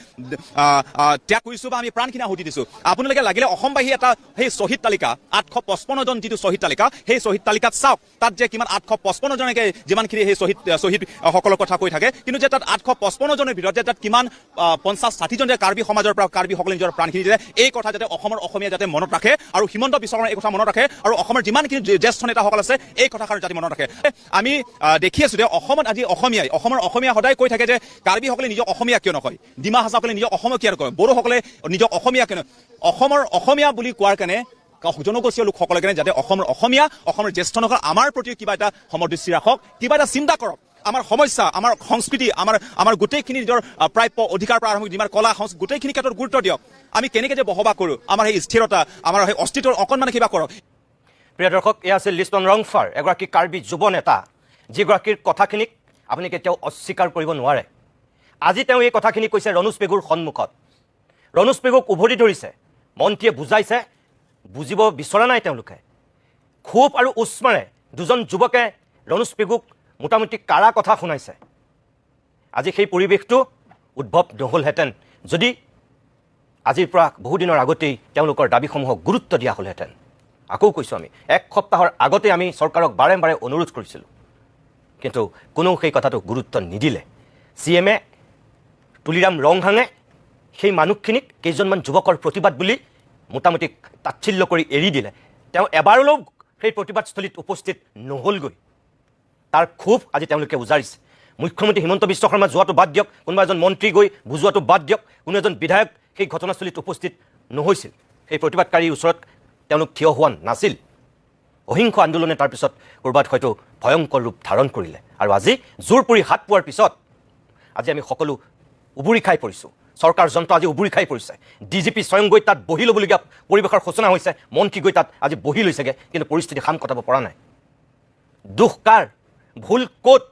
ত্যাগ কৰিছোঁ বা আমি প্ৰাণখিনি আহুতি দিছোঁ। আপোনালোকে লাগিলে অসমবাসী এটা সেই শ্বহীদ তালিকা 855 জন যিটো শ্বহীদ তালিকা, সেই শ্বহীদ তালিকাত চাওক, তাত যে কিমান 855 জনকে যিমানখিনি সেই শ্বহীদসকলৰ কথা কৈ থাকে, কিন্তু যে তাত 855 জনৰ ভিতৰত যে তাত কিমান 50-60 জন যে কাৰ্বি সমাজৰ পৰা কাৰ্বিসকলে নিজৰ প্ৰাণখিনি দিলে, এই কথা যাতে অসমৰ অসমীয়া যাতে মনত ৰাখে আৰু হিমন্ত বিশ্ব শৰ্মাই এই কথা মনত ৰাখে আৰু অসমৰ যিমানখিনি জ্যেষ্ঠ নেতাসকল আছে এই কথাষাৰ যাতে মনত ৰাখে। আমি দেখি আছোঁ যে অসমত আজি অসমৰ অসমীয়া সদায় কৈ থাকে যে কাৰ্বিসকলে নিজক অসমীয়া কিয় নকয়, ডিমা হাছাসকলে নিজক অসমীয়া কিয় নকয়, বড়োসকলে নিজক অসমীয়া কিয় নকয়? অসমৰ অসমীয়া বুলি কোৱাৰ কাৰণে জনগোষ্ঠীয় লোকসকলে কাৰণে যাতে অসমৰ অসমীয়া, অসমৰ জ্যেষ্ঠ লোকসকল আমাৰ প্ৰতি কিবা এটা সমদৃষ্টি ৰাখক, কিবা এটা চিন্তা কৰক। আমাৰ সমস্যা, আমাৰ সংস্কৃতি, আমাৰ গোটেইখিনি নিজৰ প্ৰাপ্য অধিকাৰ পৰা আৰম্ভ যিমান কলা সংস্কৃতি গোটেইখিনি ক্ষেত্ৰত গুৰুত্ব দিয়ক। আমি কেনেকৈ যে বসবাস কৰোঁ, আমাৰ সেই স্থিৰতা, আমাৰ সেই অস্তিত্বৰ অকণমান কিবা কৰক। প্ৰিয় দৰ্শক, এয়া আছিল লিপষ্টন ৰাংফাৰ, এগৰাকী কাৰ্বি যুৱ নেতা, যিগৰাকীৰ কথাখিনিক আপুনি কেতিয়াও অস্বীকাৰ কৰিব নোৱাৰে। আজি তেওঁ এই কথাখিনি কৈছে ৰণোজ পেগুৰ সন্মুখত। ৰণোজ পেগুক উভতি ধৰিছে, মন্ত্ৰীয়ে বুজাইছে বুজিব বিচৰা নাই তেওঁলোকে ক্ষোভ আৰু উষ্মাৰে দুজন যুৱকে ৰণোজ পেগুক মোটামুটি কাৰা কথা শুনাইছে আজি সেই পৰিৱেশটো উদ্ভৱ নহ'লহেঁতেন যদি আজিৰ পৰা বহুদিনৰ আগতেই তেওঁলোকৰ দাবীসমূহক গুৰুত্ব দিয়া হ'লহেঁতেন আকৌ কৈছোঁ আমি 1 সপ্তাহৰ আগতে আমি চৰকাৰক বাৰে বাৰে অনুৰোধ কৰিছিলোঁ কিন্তু কোনেও সেই কথাটো গুৰুত্ব নিদিলে CMে তুলিৰাম ৰংহাঙে সেই মানুহখিনিক কেইজনমান যুৱকৰ প্ৰতিবাদ বুলি মোটামুটি তাচ্ছিল্য কৰি এৰি দিলে তেওঁ এবাৰলৈও সেই প্ৰতিবাদস্থলীত উপস্থিত নহ'লগৈ তাৰ ক্ষোভ আজি তেওঁলোকে উজাৰিছে মুখ্যমন্ত্ৰী হিমন্ত বিশ্ব শৰ্মা যোৱাটো বাদ দিয়ক কোনোবা এজন মন্ত্ৰী গৈ বুজোৱাটো বাদ দিয়ক কোনো এজন বিধায়ক সেই ঘটনাস্থলীত উপস্থিত নহৈছিল সেই প্ৰতিবাদকাৰীৰ ওচৰত তেওঁলোক থিয় হোৱা নাছিল অহিংস আন্দোলনে তাৰপিছত ক'ৰবাত হয়তো ভয়ংকৰ ৰূপ ধাৰণ কৰিলে আৰু আজি জোৰ পৰি হাত পোৱাৰ পিছত আজি আমি সকলো উবুৰি খাই পৰিছোঁ চৰকাৰ যন্ত্ৰ আজি উবুৰি খাই পৰিছে DGP স্বয়ং গৈ তাত বহি ল'বলগীয়া পৰিৱেশৰ সূচনা হৈছে মন্ত্ৰী গৈ তাত আজি বহি লৈছেগৈ কিন্তু পৰিস্থিতি খাম কটাব পৰা নাই দুখ কাৰ ভুল ক'ত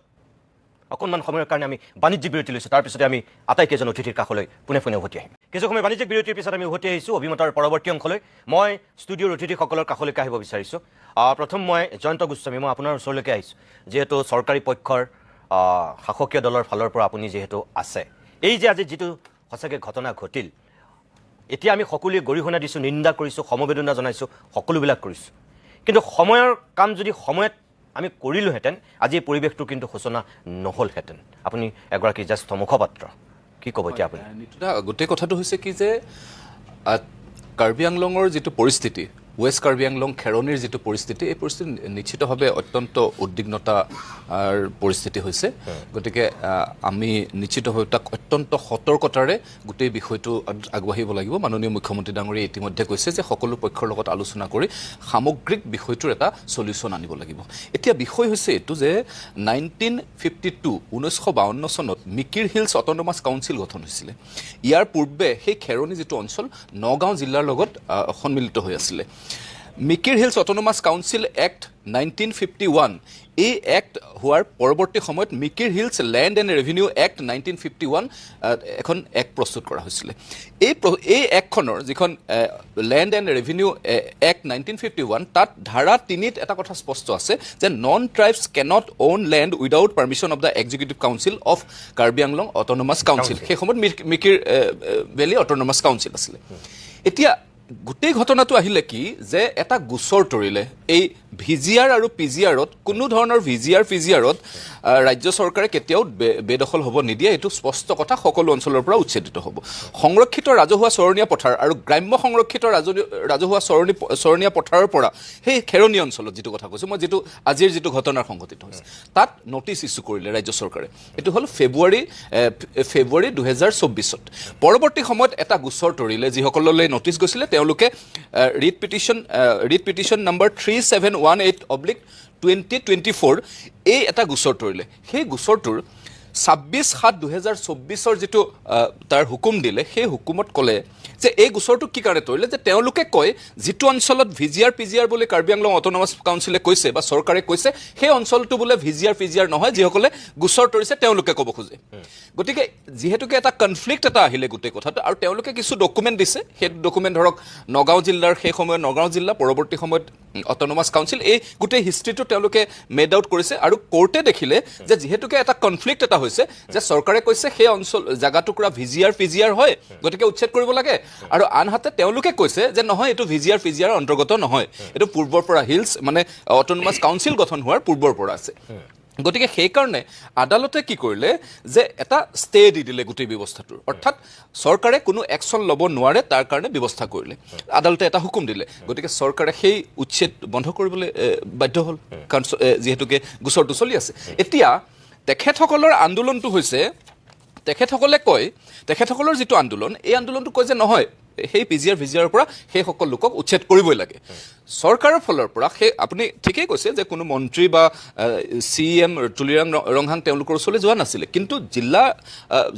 অকণমান সময়ৰ কাৰণে আমি বাণিজ্যিক বিৰতি লৈছোঁ তাৰপিছতে আমি আটাইকেইজন অতিথিৰ কাষলৈ পোনে পোনে উভতি আহিম কিছু সময় বাণিজ্যিক বিৰতিৰ পিছত আমি উভতি আহিছোঁ অভিমতৰ পৰৱৰ্তী অংশলৈ মই ষ্টুডিঅ'ৰ অতিথিসকলৰ কাষলৈকে আহিব বিচাৰিছোঁ প্ৰথম মই জয়ন্ত গোস্বামী মই আপোনাৰ ওচৰলৈকে আহিছোঁ যিহেতু চৰকাৰী পক্ষৰ শাসকীয় দলৰ ফালৰ পৰা আপুনি যিহেতু আছে এই যে আজি যিটো সঁচাকৈ ঘটনা ঘটিল এতিয়া আমি সকলোৱে গৰিহণা দিছোঁ নিন্দা কৰিছোঁ সমবেদনা জনাইছোঁ সকলোবিলাক কৰিছোঁ কিন্তু সময়ৰ কাম যদি সময়ত আমি কৰিলোহেঁতেন আজি এই পৰিৱেশটো কিন্তু সূচনা নহ'লহেঁতেন আপুনি এগৰাকী জ্যেষ্ঠ মুখপাত্ৰ কি ক'ব এতিয়া আপুনি গোটেই কথাটো হৈছে কি যে কাৰ্বি আংলঙৰ যিটো পৰিস্থিতি ৱেষ্ট কাৰ্বি আংলং খেৰণিৰ যিটো পৰিস্থিতি এই পৰিস্থিতি নিশ্চিতভাৱে অত্যন্ত উদ্বিগ্নতাৰ পৰিস্থিতি হৈছে গতিকে আমি নিশ্চিতভাৱে তাক অত্যন্ত সতৰ্কতাৰে গোটেই বিষয়টো আগবাঢ়িব লাগিব মাননীয় মুখ্যমন্ত্ৰী ডাঙৰীয়াই ইতিমধ্যে কৈছে যে সকলো পক্ষৰ লগত আলোচনা কৰি সামগ্ৰিক বিষয়টোৰ এটা সলিউশ্যন আনিব লাগিব এতিয়া বিষয় হৈছে এইটো যে 1952 চনত মিকিৰ হিলছ অট'নমাছ কাউন্সিল গঠন হৈছিলে ইয়াৰ পূৰ্বে সেই খেৰণি যিটো অঞ্চল নগাঁও জিলাৰ লগত সন্মিলিত হৈ আছিলে Mikir hills autonomous council act 1951 এই এক্ট হোৱাৰ পৰৱৰ্তী সময়ত Mikir hills land and revenue act 1951 এখন এক্ট প্ৰস্তুত কৰা হৈছিলে এই এক্টখনৰ যিখন লেণ্ড এণ্ড ৰেভিনিউ এক্ট 1951 তাত ধাৰা 3ত এটা কথা স্পষ্ট আছে যে non tribes cannot on land without permission of the executive council of Karbi Anglong autonomous council সেই সময়ত মিকিৰ ভেলী অট'নমাছ কাউন্সিল আছিলে এতিয়া গোটেই ঘটনাটো আহিলে কি যে এটা গোচৰ তৰিলে এই ভিজিআৰ আৰু পিজিআৰত কোনো ধৰণৰ পিজিআৰত ৰাজ্য চৰকাৰে কেতিয়াও বেদখল হ'ব নিদিয়ে এইটো স্পষ্ট কথা সকলো অঞ্চলৰ পৰা উচ্ছেদিত হ'ব সংৰক্ষিত ৰাজহুৱা চৰণীয়া পথাৰ আৰু গ্ৰাম্য সংৰক্ষিত ৰাজহুৱা চৰণীয়া পথাৰৰ পৰা সেই খেৰণি অঞ্চলত যিটো কথা কৈছোঁ মই যিটো আজিৰ যিটো ঘটনাৰ সংঘটিত হৈছে তাত নটিচ ইছ্যু কৰিলে ৰাজ্য চৰকাৰে এইটো হ'ল ফেব্ৰুৱাৰী 2024ত পৰৱৰ্তী সময়ত এটা গোচৰ তৰিলে যিসকললৈ নটিচ গৈছিলে তেওঁলোকে ৰিট পিটিশ্যন নম্বৰ 3718/2024 এই এটা গোচৰ তৰিলে সেই গোচৰটোৰ 26/7/2024 যিটো তাৰ হুকুম দিলে সেই হুকুমত ক'লে যে এই গোচৰটো কি কাৰণে তৰিলে যে তেওঁলোকে কয় যিটো অঞ্চলত পিজিআৰ বুলি কাৰ্বি আংলং অট'নমাছ কাউন্সিলে কৈছে বা চৰকাৰে কৈছে সেই অঞ্চলটো বোলে পিজিআৰ নহয় যিসকলে গোচৰ তৰিছে তেওঁলোকে ক'ব খোজে গতিকে যিহেতুকে এটা কনফ্লিক্ট এটা আহিলে গোটেই কথাটো আৰু তেওঁলোকে কিছু ডকুমেণ্ট দিছে সেই ডকুমেণ্ট ধৰক নগাঁও জিলাৰ সেই সময়ত নগাঁও জিলা পৰৱৰ্তী সময়ত অট'নমাছ কাউন্সিল এই গোটেই হিষ্ট্ৰীটো তেওঁলোকে মেড আউট কৰিছে আৰু কোৰ্টে দেখিলে যে যিহেতুকে এটা কনফ্লিক্ট এটা হৈছে যে চৰকাৰে কৈছে সেই অঞ্চল জাগাটুকুৰা পিজিআৰ হয় গতিকে উচ্ছেদ কৰিব লাগে আৰু আনহাতে তেওঁলোকে কৈছে যে নহয় এইটো পিজিআৰ অন্তৰ্গত নহয় এইটো পূৰ্বৰ পৰা হিলছ মানে অট'নমাছ কাউন্সিল গঠন হোৱাৰ পূৰ্বৰ পৰা আছে গতিকে সেইকাৰণে আদালতে কি কৰিলে যে এটা ষ্টে দি দিলে গোটেই ব্যৱস্থাটোৰ অৰ্থাৎ চৰকাৰে কোনো একশ্যন ল'ব নোৱাৰে তাৰ কাৰণে ব্যৱস্থা কৰিলে আদালতে এটা হুকুম দিলে গতিকে চৰকাৰে সেই উচ্ছেদ বন্ধ কৰিবলৈ বাধ্য হ'ল কাৰণ যিহেতুকে গোচৰটো চলি আছে এতিয়া তেখেতসকলৰ আন্দোলনটো হৈছে তেখেতসকলে কয় তেখেতসকলৰ যিটো আন্দোলন এই আন্দোলনটো কয় যে নহয় সেই পিজিআৰৰ পৰা সেই সকল লোকক উচ্ছেদ কৰিবই লাগে চৰকাৰৰ ফালৰ পৰা সেই আপুনি ঠিকেই কৈছে যে কোনো মন্ত্ৰী বা CM তুলিৰাম ৰংহাং তেওঁলোকৰ ওচৰলৈ যোৱা নাছিলে, কিন্তু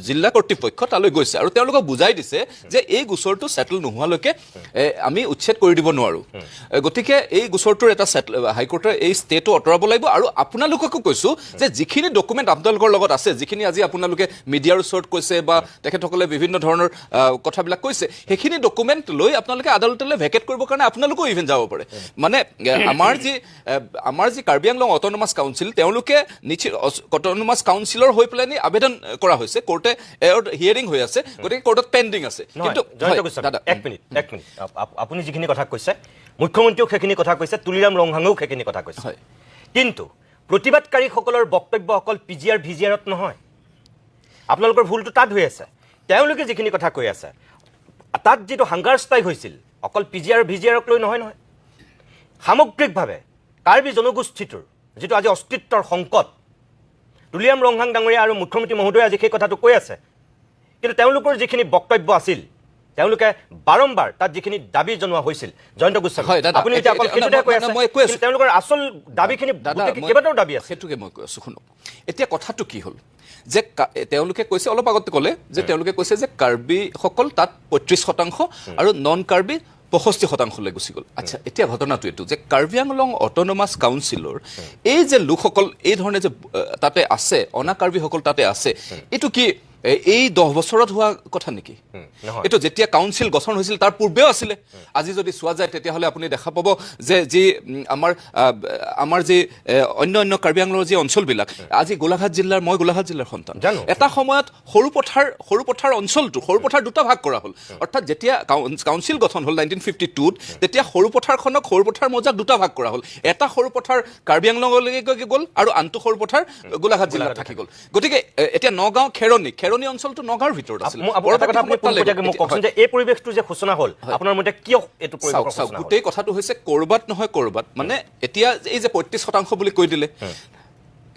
জিলা কৰ্তৃপক্ষ তালৈ গৈছে আৰু তেওঁলোকক বুজাই দিছে যে এই গোচৰটো ছেটেল নোহোৱালৈকে আমি উচ্ছেদ কৰি দিব নোৱাৰোঁ। গতিকে এই গোচৰটোৰ এটা হাইকোৰ্টৰ এই ষ্টেটো আঁতৰাব লাগিব। আৰু আপোনালোককো কৈছোঁ যে যিখিনি ডকুমেণ্ট আপোনালোকৰ লগত আছে, যিখিনি আজি আপোনালোকে মিডিয়াৰ ওচৰত কৈছে বা তেখেতসকলে বিভিন্ন ধৰণৰ কথাবিলাক কৈছে, সেইখিনি ডকুমেণ্ট লৈ আপোনালোকে আদালতলৈ ভেকেট কৰিবৰ কাৰণে আপোনালোকেও ইভেন যাব পাৰে। মানে আমাৰ যি কাৰ্বি আংলং অট'নমাছ কাউন্সিল, তেওঁলোকে অট'নমাছ কাউন্সিলৰ হৈ পেলাই আবেদন কৰা হৈছে, কোৰ্টে হিয়াৰিং হৈ আছে, গতিকে কোৰ্টত পেণ্ডিং আছে। কিন্তু এক মিনিট আপুনি যিখিনি কথা কৈছে, মুখ্যমন্ত্ৰীয়েও সেইখিনি কথা কৈছে, তুলিৰাম ৰংহাঙেও সেইখিনি কথা কৈছে, কিন্তু প্ৰতিবাদকাৰীসকলৰ বক্তব্য অকল PGR VGRত নহয়। আপোনালোকৰ ভুলটো তাত হৈ আছে। তেওঁলোকে যিখিনি কথা কৈ আছে, তাত যিটো হাংগাৰ ষ্ট্ৰাইক হৈছিল অকল PGR VGRক লৈ নহয়, সামগ্ৰিকভাৱে কাৰ্বি জনগোষ্ঠীটোৰ যিটো আজি অস্তিত্বৰ সংকট, তুলিৰাম ৰংহাং ডাঙৰীয়া আৰু মুখ্যমন্ত্ৰী মহোদয়ে আজি সেই কথাটো কৈ আছে। কিন্তু তেওঁলোকৰ যিখিনি বক্তব্য আছিল, তেওঁলোকে বাৰম্বাৰ তাত যিখিনি দাবী জনোৱা হৈছিল, জয়ন্ত গোস্বামী আপুনি এতিয়া অকল সেইটোহে কৈ আছে, কিন্তু তেওঁলোকৰ আচল দাবীখিনি কেইবাটাও দাবী আছে। সেইটোকে মই কৈ আছোঁ, শুনক। এতিয়া কথাটো কি হ'ল যে তেওঁলোকে কৈছে, অলপ আগতে ক'লে যে তেওঁলোকে কৈছে যে কাৰ্বিসকল তাত 35% আৰু নন কাৰ্বি 65% গুচি গ'ল। আচ্ছা, এতিয়া ঘটনাটো এইটো যে কাৰ্বি আংলং অট'নমাছ কাউন্সিলৰ এই যে লোকসকল এই ধৰণে যে তাতে আছে, অনা কাৰ্বিসকল তাতে আছে, এইটো কি এই 10 বছৰত হোৱা কথা নেকি? এইটো যেতিয়া কাউন্সিল গঠন হৈছিল তাৰ পূৰ্বেও আছিলে। আজি যদি চোৱা যায় তেতিয়াহ'লে আপুনি দেখা পাব যে যি আমাৰ যি অন্য কাৰ্বি আংলঙৰ যি অঞ্চলবিলাক, আজি গোলাঘাট জিলাৰ, মই গোলাঘাট জিলাৰ সন্তান, এটা সময়ত সৰু পথাৰ অঞ্চলটো, সৰু পথাৰ দুটা ভাগ কৰা হ'ল। অৰ্থাৎ যেতিয়া কাউন্সিল গঠন হ'ল 1952, তেতিয়া সৰু পথাৰখনক, সৰু পথাৰ মৌজাক দুটা ভাগ কৰা হ'ল। এটা সৰু পথাৰ কাৰ্বি আংলঙলৈকে গ'ল আৰু আনটো সৰু পথাৰ গোলাঘাট জিলাত থাকি গ'ল। গতিকে এতিয়া নগাঁও খেৰণি অঞ্চলটো নগাঁৱৰ ভিতৰত আছিল। এই পৰিৱেশটো যে সূচনা হ'ল, আপোনাৰ মতে কিয় এইটো পৰিৱেশ? গোটেই কথাটো হৈছে ক'ৰবাত নহয় ক'ৰবাত, মানে এতিয়া এই যে 35% বুলি কৈ দিলে,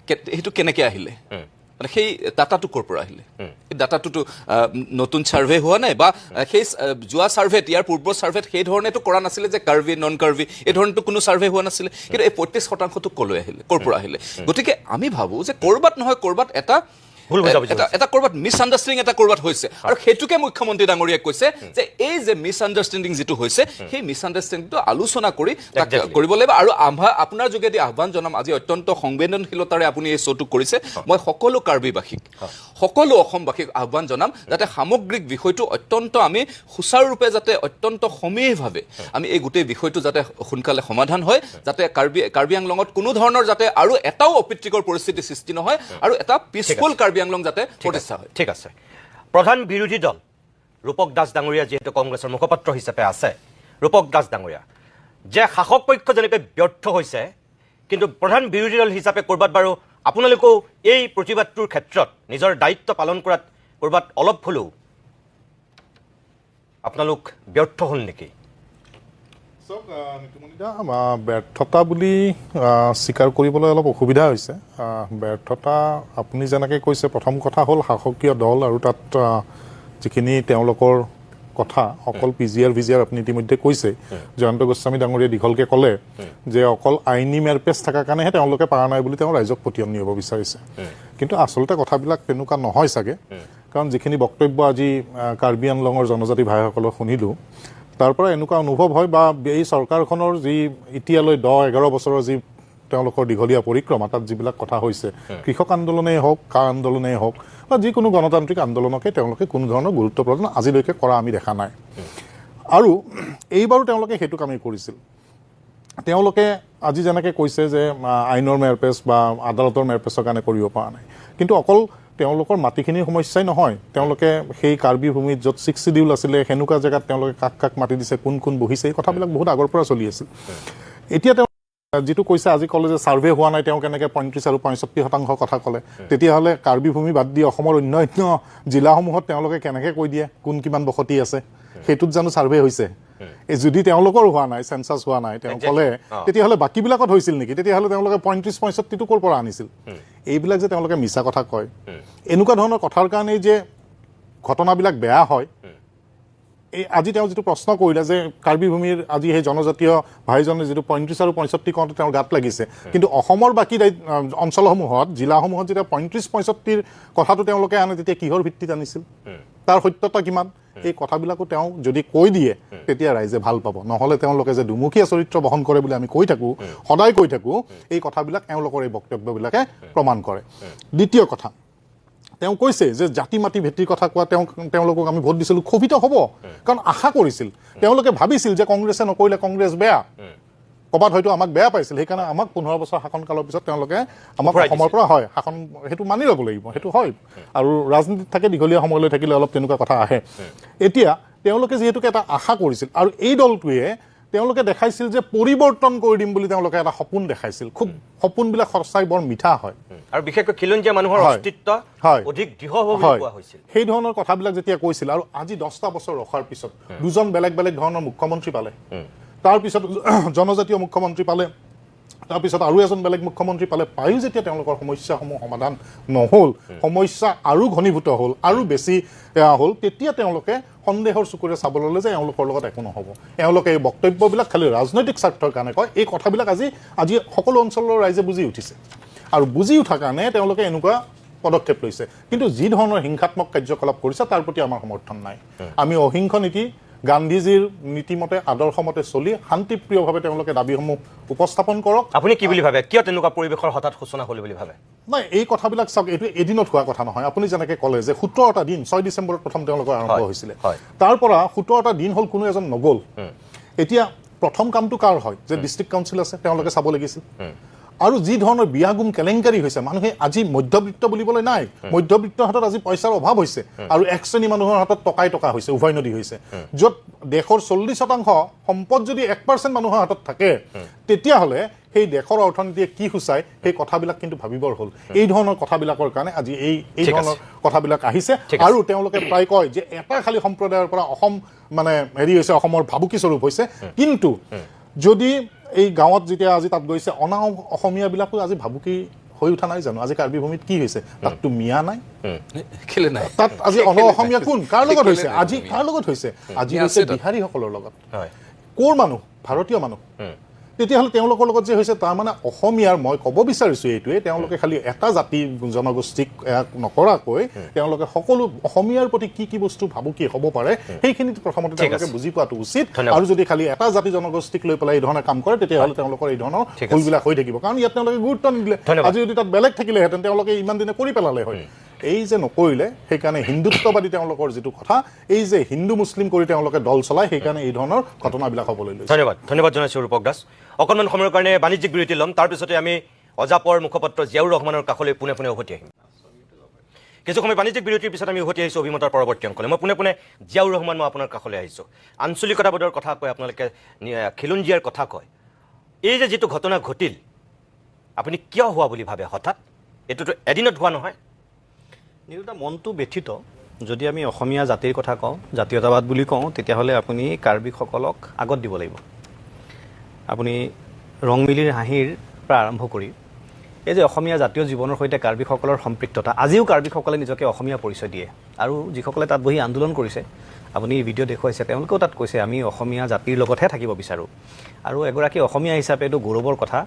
সেইটো কেনেকৈ আহিলে? মানে সেই ডাটাটো ক'ৰ পৰা আহিলে? এই ডাটাটোতো নতুন ছাৰ্ভে হোৱা নাই, বা সেই যোৱা ছাৰ্ভেত, ইয়াৰ পূৰ্বৰ ছাৰ্ভেত সেই ধৰণেতো কৰা নাছিলে যে কাৰ্বি নন কাৰ্বি, এই ধৰণেতো কোনো ছাৰ্ভে হোৱা নাছিলে। কিন্তু এই 35%টো ক'লৈ আহিলে, ক'ৰ পৰা আহিলে? গতিকে আমি ভাবোঁ যে ক'ৰবাত নহয় ক'ৰবাত এটা ক'ৰবাত মিছ আণ্ডাৰষ্টেণ্ডিং এটা ক'ৰবাত হৈছে, আৰু সেইটোকে মুখ্যমন্ত্ৰী ডাঙৰীয়াই কৈছে যে এই যে মিছ আণ্ডাৰষ্টেণ্ডিং যিটো হৈছে, সেই মিছ আণ্ডাৰষ্টেণ্ডিংটো আলোচনা কৰি তাক কৰিব লাগিব। আৰু আপোনাৰ যোগেদি আহ্বান জনাম, আজি অত্যন্ত সংবেদনশীলতাৰে আপুনি এই শ্ব'টো কৰিছে, মই সকলো কাৰ্বিবাসীক, সকলো অসমবাসীক আহ্বান জনাম যাতে সামগ্ৰিক বিষয়টো অত্যন্ত আমি সুচাৰুৰূপে, যাতে অত্যন্ত সমীহভাৱে আমি এই গোটেই বিষয়টো যাতে সোনকালে সমাধান হয়, যাতে কাৰ্বি আংলঙত কোনো ধৰণৰ যাতে আৰু এটাও অপ্ৰীতিকৰ পৰিস্থিতি সৃষ্টি নহয়, আৰু এটা পিচফুল কাৰ্বি আংলং যাতে প্ৰতিষ্ঠা হয়। ঠিক আছে। প্ৰধান বিৰোধী দল ৰূপক দাস ডাঙৰীয়া যিহেতু কংগ্ৰেছৰ মুখপাত্ৰ হিচাপে আছে, ৰূপক দাস ডাঙৰীয়া, যে শাসক পক্ষ যেনেকৈ ব্যৰ্থ হৈছে, কিন্তু প্ৰধান বিৰোধী দল হিচাপে ক'ৰবাত বাৰু আপোনালোকেও এই প্ৰতিবাদটোৰ ক্ষেত্ৰত নিজৰ দায়িত্ব পালন কৰাত ক'ৰবাত অলপ হ'লেও আপোনালোক ব্যৰ্থ হ'ল নেকি? ব্যৰ্থতা বুলি স্বীকাৰ কৰিবলৈ অলপ অসুবিধা হৈছে। ব্যৰ্থতা আপুনি যেনেকৈ কৈছে, প্ৰথম কথা হ'ল শাসকীয় দল, আৰু তাত যিখিনি তেওঁলোকৰ কথা, অকল PGR VGR আপুনি ইতিমধ্যে কৈছে, জয়ন্ত গোস্বামী ডাঙৰীয়াই দীঘলকৈ ক'লে যে অকল আইনী মেৰপেচ থকাৰ কাৰণেহে তেওঁলোকে পৰা নাই বুলি তেওঁ ৰাইজক পতিয়ন নিব বিচাৰিছে। কিন্তু আচলতে কথাবিলাক তেনেকুৱা নহয় চাগে, কাৰণ যিখিনি বক্তব্য আজি কাৰ্বি আংলঙৰ জনজাতি ভাইসকলক শুনিলোঁ, তাৰ পৰা এনেকুৱা অনুভৱ হয়, বা এই চৰকাৰখনৰ যি এতিয়ালৈ 10-11 বছৰৰ যি তেওঁলোকৰ দীঘলীয়া পৰিক্ৰমা, তাত যিবিলাক কথা হৈছে, কৃষক আন্দোলনেই হওক, কা আন্দোলনেই হওক, বা যিকোনো গণতান্ত্ৰিক আন্দোলনকে তেওঁলোকে কোনো ধৰণৰ গুৰুত্ব প্ৰদান আজিলৈকে কৰা আমি দেখা নাই। আৰু এইবাৰো তেওঁলোকে সেইটো কামেই কৰিছিল। তেওঁলোকে আজি যেনেকৈ কৈছে যে আইনৰ মেৰপেচ বা আদালতৰ মেৰপেচৰ কাৰণে কৰিব পৰা নাই, কিন্তু অকল তেওঁলোকৰ মাটিখিনিৰ সমস্যাই নহয়, তেওঁলোকে সেই কাৰ্বি ভূমিত য'ত 6 শিডিউল আছিলে, সেনেকুৱা জেগাত তেওঁলোকে কাক মাটি দিছে, কোন বহিছে, এই কথাবিলাক বহুত আগৰ পৰা চলি আছিল। এতিয়া তেওঁ যিটো কৈছে, আজি ক'লে যে ছাৰ্ভে হোৱা নাই, তেওঁ কেনেকৈ 35 আৰু 65% কথা ক'লে, তেতিয়াহ'লে কাৰ্বি ভূমি বাদ দি অসমৰ অন্য জিলাসমূহত তেওঁলোকে কেনেকৈ কৈ দিয়ে কোন কিমান বসতি আছে? সেইটোত জানো ছাৰ্ভে হৈছে? যদি তেওঁলোকৰ হোৱা নাই, চেঞ্চাছ হোৱা নাই, তেওঁ ক'লে, তেতিয়াহ'লে বাকীবিলাকত হৈছিল নেকি? তেতিয়াহ'লে তেওঁলোকে 35-65টো ক'ৰ পৰা আনিছিল? এইবিলাক যে তেওঁলোকে মিছা কথা কয়, এনেকুৱা ধৰণৰ কথাৰ কাৰণেই যে ঘটনাবিলাক বেয়া হয়, আজি তেওঁ যিটো প্ৰশ্ন কৰিলে যে কাৰ্বি ভূমিৰ আজি সেই জনজাতীয় ভাইজনে যিটো 35 আৰু 65 কওঁতে তেওঁৰ গাত লাগিছে, কিন্তু অসমৰ বাকী অঞ্চলসমূহত জিলাসমূহত যেতিয়া 35-65 কথাটো তেওঁলোকে আনে তেতিয়া কিহৰ ভিত্তিত আনিছিল, তাৰ সত্যতা কিমান, এই কথাবিলাকো তেওঁ যদি কৈ দিয়ে তেতিয়া ৰাইজে ভাল পাব। নহ'লে তেওঁলোকে যে দুমুখীয়া চৰিত্ৰ বহন কৰে বুলি আমি কৈ থাকোঁ, সদায় কৈ থাকোঁ, এই কথাবিলাক তেওঁলোকৰ এই বক্তব্যবিলাকে প্ৰমাণ কৰে। দ্বিতীয় কথা, তেওঁ কৈছে যে জাতি মাটি ভেটিৰ কথা কোৱা তেওঁলোকক আমি ভোট দিছিলোঁ, ক্ষোভিত হ'ব, কাৰণ আশা কৰিছিল, তেওঁলোকে ভাবিছিল যে কংগ্ৰেছে নকৰিলে কংগ্ৰেছ বেয়া, ক'ৰবাত হয়তো আমাক বেয়া পাইছিল, সেইকাৰণে আমাক 15 বছৰ শাসনকালৰ পিছত তেওঁলোকে আমাক অসমৰ পৰা হয় শাসন, সেইটো মানি ল'ব লাগিব, সেইটো হয়। আৰু ৰাজনীতিত থাকে দীঘলীয়া সময়লৈ থাকিলে অলপ তেনেকুৱা কথা আহে। এতিয়া তেওঁলোকে যিহেতুকে এটা আশা কৰিছিল, আৰু এই দলটোৱে তেওঁলোকে দেখাইছিল যে পৰিৱৰ্তন কৰি দিম বুলি তেওঁলোকে এটা সপোন দেখাইছিল, খুব সপোনবিলাক সঁচাই বৰ মিঠা হয়, আৰু বিশেষকৈ খিলঞ্জীয়া মানুহৰ অস্তিত্ব অধিক দৃঢ় হ'ব বুলি কোৱা হৈছিল। সেই ধৰণৰ কথাবিলাক যেতিয়া কৈছিল, আৰু আজি 10টা বছৰ ৰখাৰ পিছত দুজন বেলেগ বেলেগ ধৰণৰ মুখ্যমন্ত্ৰী পালে, তাৰপিছত জনজাতীয় মুখ্যমন্ত্ৰী পালে, তাৰপিছত আৰু এজন বেলেগ মুখ্যমন্ত্ৰী পায়ো যেতিয়া তেওঁলোকৰ সমস্যাসমূহ সমাধান নহ'ল, সমস্যা আৰু ঘনীভূত হ'ল, আৰু বেছি হ'ল, তেতিয়া তেওঁলোকে সন্দেহৰ চকুৰে চাব ল'লে যে এওঁলোকৰ লগত একো নহ'ব। এওঁলোকে এই বক্তব্যবিলাক খালি ৰাজনৈতিক স্বাৰ্থৰ কাৰণে কয়। এই কথাবিলাক আজি সকলো অঞ্চলৰ ৰাইজে বুজি উঠিছে, আৰু বুজি উঠাৰ কাৰণে তেওঁলোকে এনেকুৱা পদক্ষেপ লৈছে। কিন্তু যি ধৰণৰ হিংসাত্মক কাৰ্যকলাপ কৰিছে তাৰ প্ৰতি আমাৰ সমৰ্থন নাই। আমি অহিংস নীতি, গান্ধীজীৰ নীতিমতে আদৰ্শমতে চলি শান্তিপ্ৰিয়ভাৱে তেওঁলোকে দাবীসমূহ উপস্থাপন কৰক। আপুনি কি বুলি ভাবে, কিয় তেনেকুৱা পৰিৱেশৰ হঠাৎ সূচনা হ'ল বুলি ভাবে? নাই, এই কথাবিলাক চাওক, এইটো এদিনত হোৱা কথা নহয়। আপুনি যেনেকৈ ক'লে যে 17টা দিন, 6 ডিচেম্বৰত প্ৰথম তেওঁলোকৰ আৰম্ভ হৈছিলে, তাৰ পৰা 17টা দিন হ'ল, কোনো এজন নগ'ল। এতিয়া প্ৰথম কামটো কাৰ হয়, যে ডিষ্ট্ৰিক্ট কাউন্সিল আছে, তেওঁলোকে চাব লাগিছিল। আৰু যি ধৰণৰ বিয়াগুম কেলেংকাৰী হৈছে, মানুহে আজি মধ্যবিত্ত বুলিবলৈ নাই, মধ্যবিত্তৰ হাতত আজি পইচাৰ অভাৱ হৈছে, আৰু এক শ্ৰেণী মানুহৰ হাতত টকা হৈছে, উভৈনদী হৈছে। য'ত দেশৰ 40% সম্পদ যদি 1% মানুহৰ হাতত থাকে, তেতিয়াহ'লে সেই দেশৰ অৰ্থনীতিয়ে কি সূচায়, সেই কথাবিলাক কিন্তু ভাবিবৰ হ'ল। এই ধৰণৰ কথাবিলাকৰ কাৰণে আজি এই ধৰণৰ কথাবিলাক আহিছে। আৰু তেওঁলোকে প্ৰায় কয় যে এটা খালী সম্প্ৰদায়ৰ পৰা অসম মানে হেৰি হৈছে, অসমৰ ভাবুকি স্বৰূপ হৈছে। কিন্তু যদি এই গাঁৱত যেতিয়া আজি তাত গৈছে, অনা অসমীয়াবিলাকো আজি ভাবুকি হৈ উঠা নাই জানো? আজি কাৰ্বি ভূমিত কি হৈছে, তাততো মিয়া নাই, কেলে নাই? তাত আজি অনা অসমীয়া কোন, কাৰ লগত হৈছে? আজি কাৰ লগত হৈছে? আজি হৈছে বিহাৰীসকলৰ লগত। ক'ৰ মানুহ? ভাৰতীয় মানুহ। তেতিয়াহ'লে তেওঁলোকৰ লগত যে হৈছে, তাৰমানে অসমীয়াৰ, মই ক'ব বিচাৰিছোঁ এইটোৱে, তেওঁলোকে খালি এটা জাতি জনগোষ্ঠীক নকৰাকৈ তেওঁলোকে সকলো অসমীয়াৰ প্ৰতি কি কি বস্তু ভাবুকি হ'ব পাৰে সেইখিনি প্ৰথমতে তেওঁলোকে বুজি পোৱাটো উচিত। আৰু যদি খালি এটা জাতি জনগোষ্ঠীক লৈ পেলাই এই ধৰণে কাম কৰে, তেতিয়াহ'লে তেওঁলোকৰ এই ধৰণৰ ভুলবিলাক হৈ থাকিব, কাৰণ ইয়াত তেওঁলোকে গুৰুত্ব নিদিলে। আজি যদি তাত বেলেগ থাকিলেহেঁতেন তেওঁলোকে ইমান দিনে কৰি পেলালে হয়। এই যে নকৰিলে, সেইকাৰণে হিন্দুত্ববাদী তেওঁলোকৰ যিটো কথা, এই যে হিন্দু মুছলিম কৰি তেওঁলোকে দল চলায়, সেইকাৰণে এই ধৰণৰ ঘটনাবিলাক হ'বলৈ লৈছে। ধন্যবাদ জনাইছোঁ ৰূপক দাস। অকণমান সময়ৰ কাৰণে বাণিজ্যিক বিৰতি ল'ম, তাৰপিছতে আমি অজাপৰ মুখপাত্ৰ জিয়াউৰ ৰহমানৰ কাষলৈ পোনে পোনে উভতি আহিম। কিছু সময় বাণিজ্যিক বিৰতিৰ পিছত আমি উভতি আহিছোঁ অভিমতৰ পৰৱৰ্তী অংশলৈ। মই পোনে জিয়াউৰ ৰহমান, মই আপোনাৰ কাষলৈ আহিছোঁ। আঞ্চলিকতাবাদৰ কথা কয় আপোনালোকে, খিলঞ্জীয়াৰ কথা কয়। এই যে যিটো ঘটনা ঘটিল, আপুনি কিয় হোৱা বুলি ভাবে হঠাৎ? এইটোতো এদিনত হোৱা নহয়। নিৰুতা, মনটো ব্যথিত। যদি আমি অসমীয়া জাতিৰ কথা কওঁ, জাতীয়তাবাদ বুলি কওঁ, তেতিয়াহ'লে আপুনি কাৰ্বিসকলক আগত দিব লাগিব। আপুনি ৰংমিলিৰ হাঁহিৰ পৰা আৰম্ভ কৰি এই যে অসমীয়া জাতীয় জীৱনৰ সৈতে কাৰ্বিসকলৰ সম্পৃক্ততা, আজিও কাৰ্বিসকলে নিজকে অসমীয়া পৰিচয় দিয়ে। আৰু যিসকলে তাত বহি আন্দোলন কৰিছে, আপুনি ভিডিঅ' দেখুৱাইছে, তেওঁলোকেও তাত কৈছে আমি অসমীয়া জাতিৰ লগতহে থাকিব বিচাৰোঁ। আৰু এগৰাকী অসমীয়া হিচাপে এইটো গৌৰৱৰ কথা,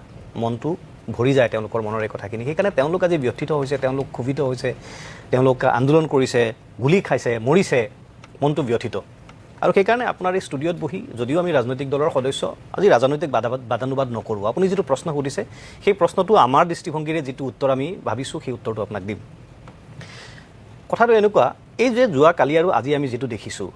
মনটো ভৰি যায় তেওঁলোকৰ মনৰ এই কথাখিনি। সেইকাৰণে তেওঁলোক আজি ব্যথিত হৈছে, তেওঁলোক ক্ষোভিত হৈছে, তেওঁলোক আন্দোলন কৰিছে, গুলি খাইছে, মৰিছে, মনটো ব্যথিত। আৰু সেইকাৰণে আপোনাৰ এই ষ্টুডিঅ'ত বহি, যদিও আমি ৰাজনৈতিক দলৰ সদস্য, আজি ৰাজনৈতিক বাদানুবাদ নকৰোঁ। আপুনি যিটো প্ৰশ্ন সুধিছে, সেই প্ৰশ্নটো আমাৰ দৃষ্টিভংগীৰে যিটো উত্তৰ আমি ভাবিছোঁ, সেই উত্তৰটো আপোনাক দিম। কথাটো এনেকুৱা, এই যে যোৱাকালি আৰু আজি আমি যিটো দেখিছোঁ,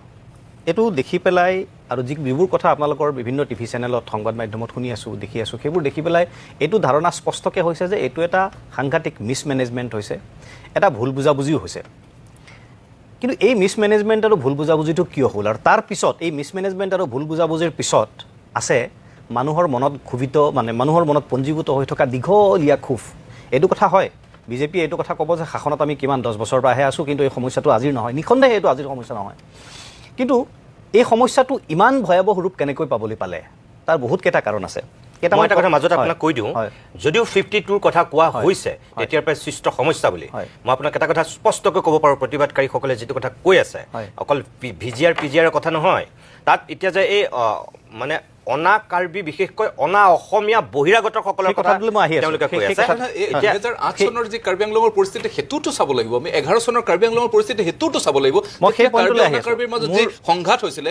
এইটো দেখি পেলাই, আৰু যিবোৰ কথা আপোনালোকৰ বিভিন্ন টিভি চেনেলত, সংবাদ মাধ্যমত শুনি আছোঁ, দেখি আছোঁ, সেইবোৰ দেখি পেলাই এইটো ধাৰণা স্পষ্টকৈ হৈছে যে এইটো এটা সাংঘাতিক মিছমেনেজমেণ্ট হৈছে, এটা ভুল বুজাবুজিও হৈছে। কিন্তু এই মিছমেনেজমেণ্ট আৰু ভুল বুজাবুজিটো কিয় হ'ল, আৰু তাৰ পিছত এই মিছমেনেজমেণ্ট আৰু ভুল বুজাবুজিৰ পিছত আছে মানুহৰ মনত ক্ষোভিত, মানে মানুহৰ মনত পঞ্জীভূত হৈ থকা দীঘলীয়া ক্ষোভ। এইটো কথা হয়, বিজেপিয়ে এইটো কথা ক'ব যে শাসনত আমি কিমান 10 বছৰৰ পৰাহে আছোঁ, কিন্তু এই সমস্যাটো আজিৰ নহয়। নিঃসন্দেহে এইটো আজিৰ সমস্যা নহয়, কিন্তু এই সমস্যাটো ইমান ভয়াৱহ ৰূপ কেনেকৈ পাবলৈ পালে? তাৰ বহুতকেইটা কাৰণ আছে। মই এটা কথা মাজতে হয়, আপোনাক কৈ দিওঁ, হয়। যদিও 52ৰ কথা কোৱা হৈছে তেতিয়াৰ পৰাই সৃষ্ট সমস্যা বুলি, হয়। মই আপোনাক এটা কথা স্পষ্টকৈ ক'ব পাৰোঁ, প্ৰতিবাদকাৰীসকলে যিটো কথা কৈ আছে, হয়। অকল পিজিআৰৰ কথা নহয়, তাত এতিয়া যে এই মানে অনা কাৰ্বি, বিশেষকৈ অনা অসমীয়া বহিৰাগতসকলৰ সেই কথাটোলৈ মই আহি আছোঁ। তেওঁলোকে কৈ সেই আছে। কথাটো- এই 2008 চনৰ যি কাৰ্বি আংলঙৰ পৰিস্থিতি সেইটোতো চাব লাগিব আমি, 11 চনৰ কাৰ্বি আংলঙৰ পৰিস্থিতি সেইটোতো চাব লাগিব। মই সেই তেতিয়া পইণ্টলৈ কাৰ্বি আহি অনা আছোঁ। কাৰ্বিৰ মাজত যি সংঘাত হৈছিলে,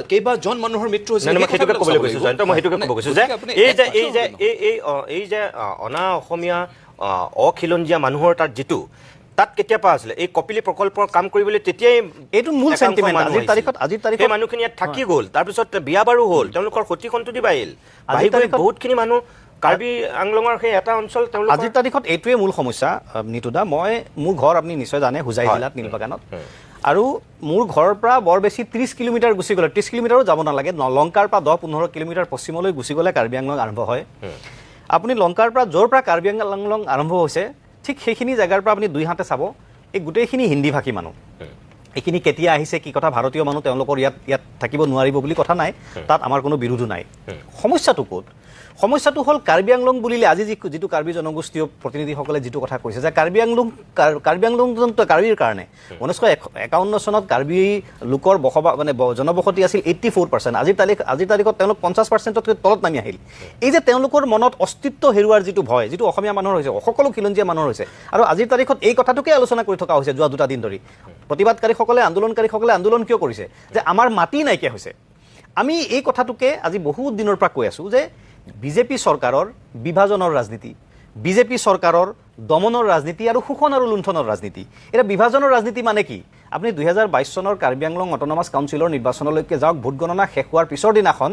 কেইবাজন মানুহৰ মৃত্যু হৈছিলে, নাই, মই সেই সেইটোকে কথাবিলাক ক'বলৈ চাব গৈছোঁ লাগিব। জয়ন্ত, মই সেইটোকে ক'ব গৈছোঁ যে গতিকে আপুনি এই যে অনা অসমীয়া অখিলঞ্জীয়া মানুহৰ তাত কেতিয়া পৰা আছিলে এই কপিলী প্ৰকল্পৰ কাম কৰিবলৈ, তেতিয়াই এইটো মূল একাংশ sentiment। মানুহ আজিৰ আহিছিল। তাৰিখত সেই মানুহখিনি ইয়াত থাকি গ'ল, তাৰপিছত বিয়া বাৰু হ'ল, তেওঁলোকৰ সতি সন্ততি বাঢ়িল, বাঢ়ি গৈ বহুতখিনি মানুহ কাৰ্বি আংলঙৰ সেই এটা অঞ্চল তেওঁলোকৰ আজিৰ তাৰিখত এইটোৱে মূল সমস্যা। নিতুদা, মোৰ ঘৰ আপুনি নিশ্চয় জানে হোজাই জিলাত নীলবাগানত, আৰু মোৰ ঘৰৰ পৰা বৰ বেছি 30 কিলোমিটাৰ গুচি গ'লে, 30 কিলোমিটাৰো যাব নালাগে, লংকাৰ পৰা 10-15 কিলোমিটাৰ পশ্চিমলৈ গুচি গ'লে কাৰ্বি আংলং আৰম্ভ হয়। আপুনি লংকাৰ পৰা য'ৰ পৰা কাৰ্বি আংলং আৰম্ভ হৈছে, ঠিক সেইখিনি জেগাৰ পৰা আপুনি দুই হাতে চাব, এই গোটেইখিনি হিন্দীভাষী মানুহ। এইখিনি কেতিয়া আহিছে, কি কথা, ভাৰতীয় মানুহ তেওঁলোকৰ ইয়াত থাকিব নোৱাৰিব বুলি কথা নাই, তাত আমাৰ কোনো বিৰোধো নাই। সমস্যাটো ক'ত? সমস্যাটো হ'ল কাৰ্বি আংলং বুলিলে আজি যিটো কাৰ্বি জনগোষ্ঠীয় প্ৰতিনিধিসকলে যিটো কথা কৈছে যে কাৰ্বি আংলং কাৰ্বিৰ কাৰণে 1951 চনত কাৰ্বি লোকৰ জনবসতি আছিল 84%। আজিৰ তাৰিখত তেওঁলোক 50%তকৈ তলত নামি আহিল। এই যে তেওঁলোকৰ মনত অস্তিত্ব হেৰুৱাৰ যিটো ভয়, যিটো অসমীয়া মানুহৰ হৈছে, সকলো খিলঞ্জীয়া মানুহৰ হৈছে, আৰু আজিৰ তাৰিখত এই কথাটোকে আলোচনা কৰি থকা হৈছে যোৱা 2 দিন ধৰি। প্ৰতিবাদকাৰীসকলে, আন্দোলনকাৰীসকলে আন্দোলন কিয় কৰিছে? যে আমাৰ মাটি নাইকিয়া হৈছে। আমি এই কথাটোকে আজি বহুত দিনৰ পৰা কৈ আছোঁ যে বিজেপি চৰকাৰৰ বিভাজনৰ ৰাজনীতি, বিজেপি চৰকাৰৰ দমনৰ ৰাজনীতি আৰু শোষণ আৰু লুণ্ঠনৰ ৰাজনীতি। এতিয়া বিভাজনৰ ৰাজনীতি মানে কি? আপুনি 2022 চনৰ কাৰ্বি আংলং অট'নমাছ কাউন্সিলৰ নিৰ্বাচনলৈকে যাওক, ভোট গণনা শেষ হোৱাৰ পিছৰ দিনাখন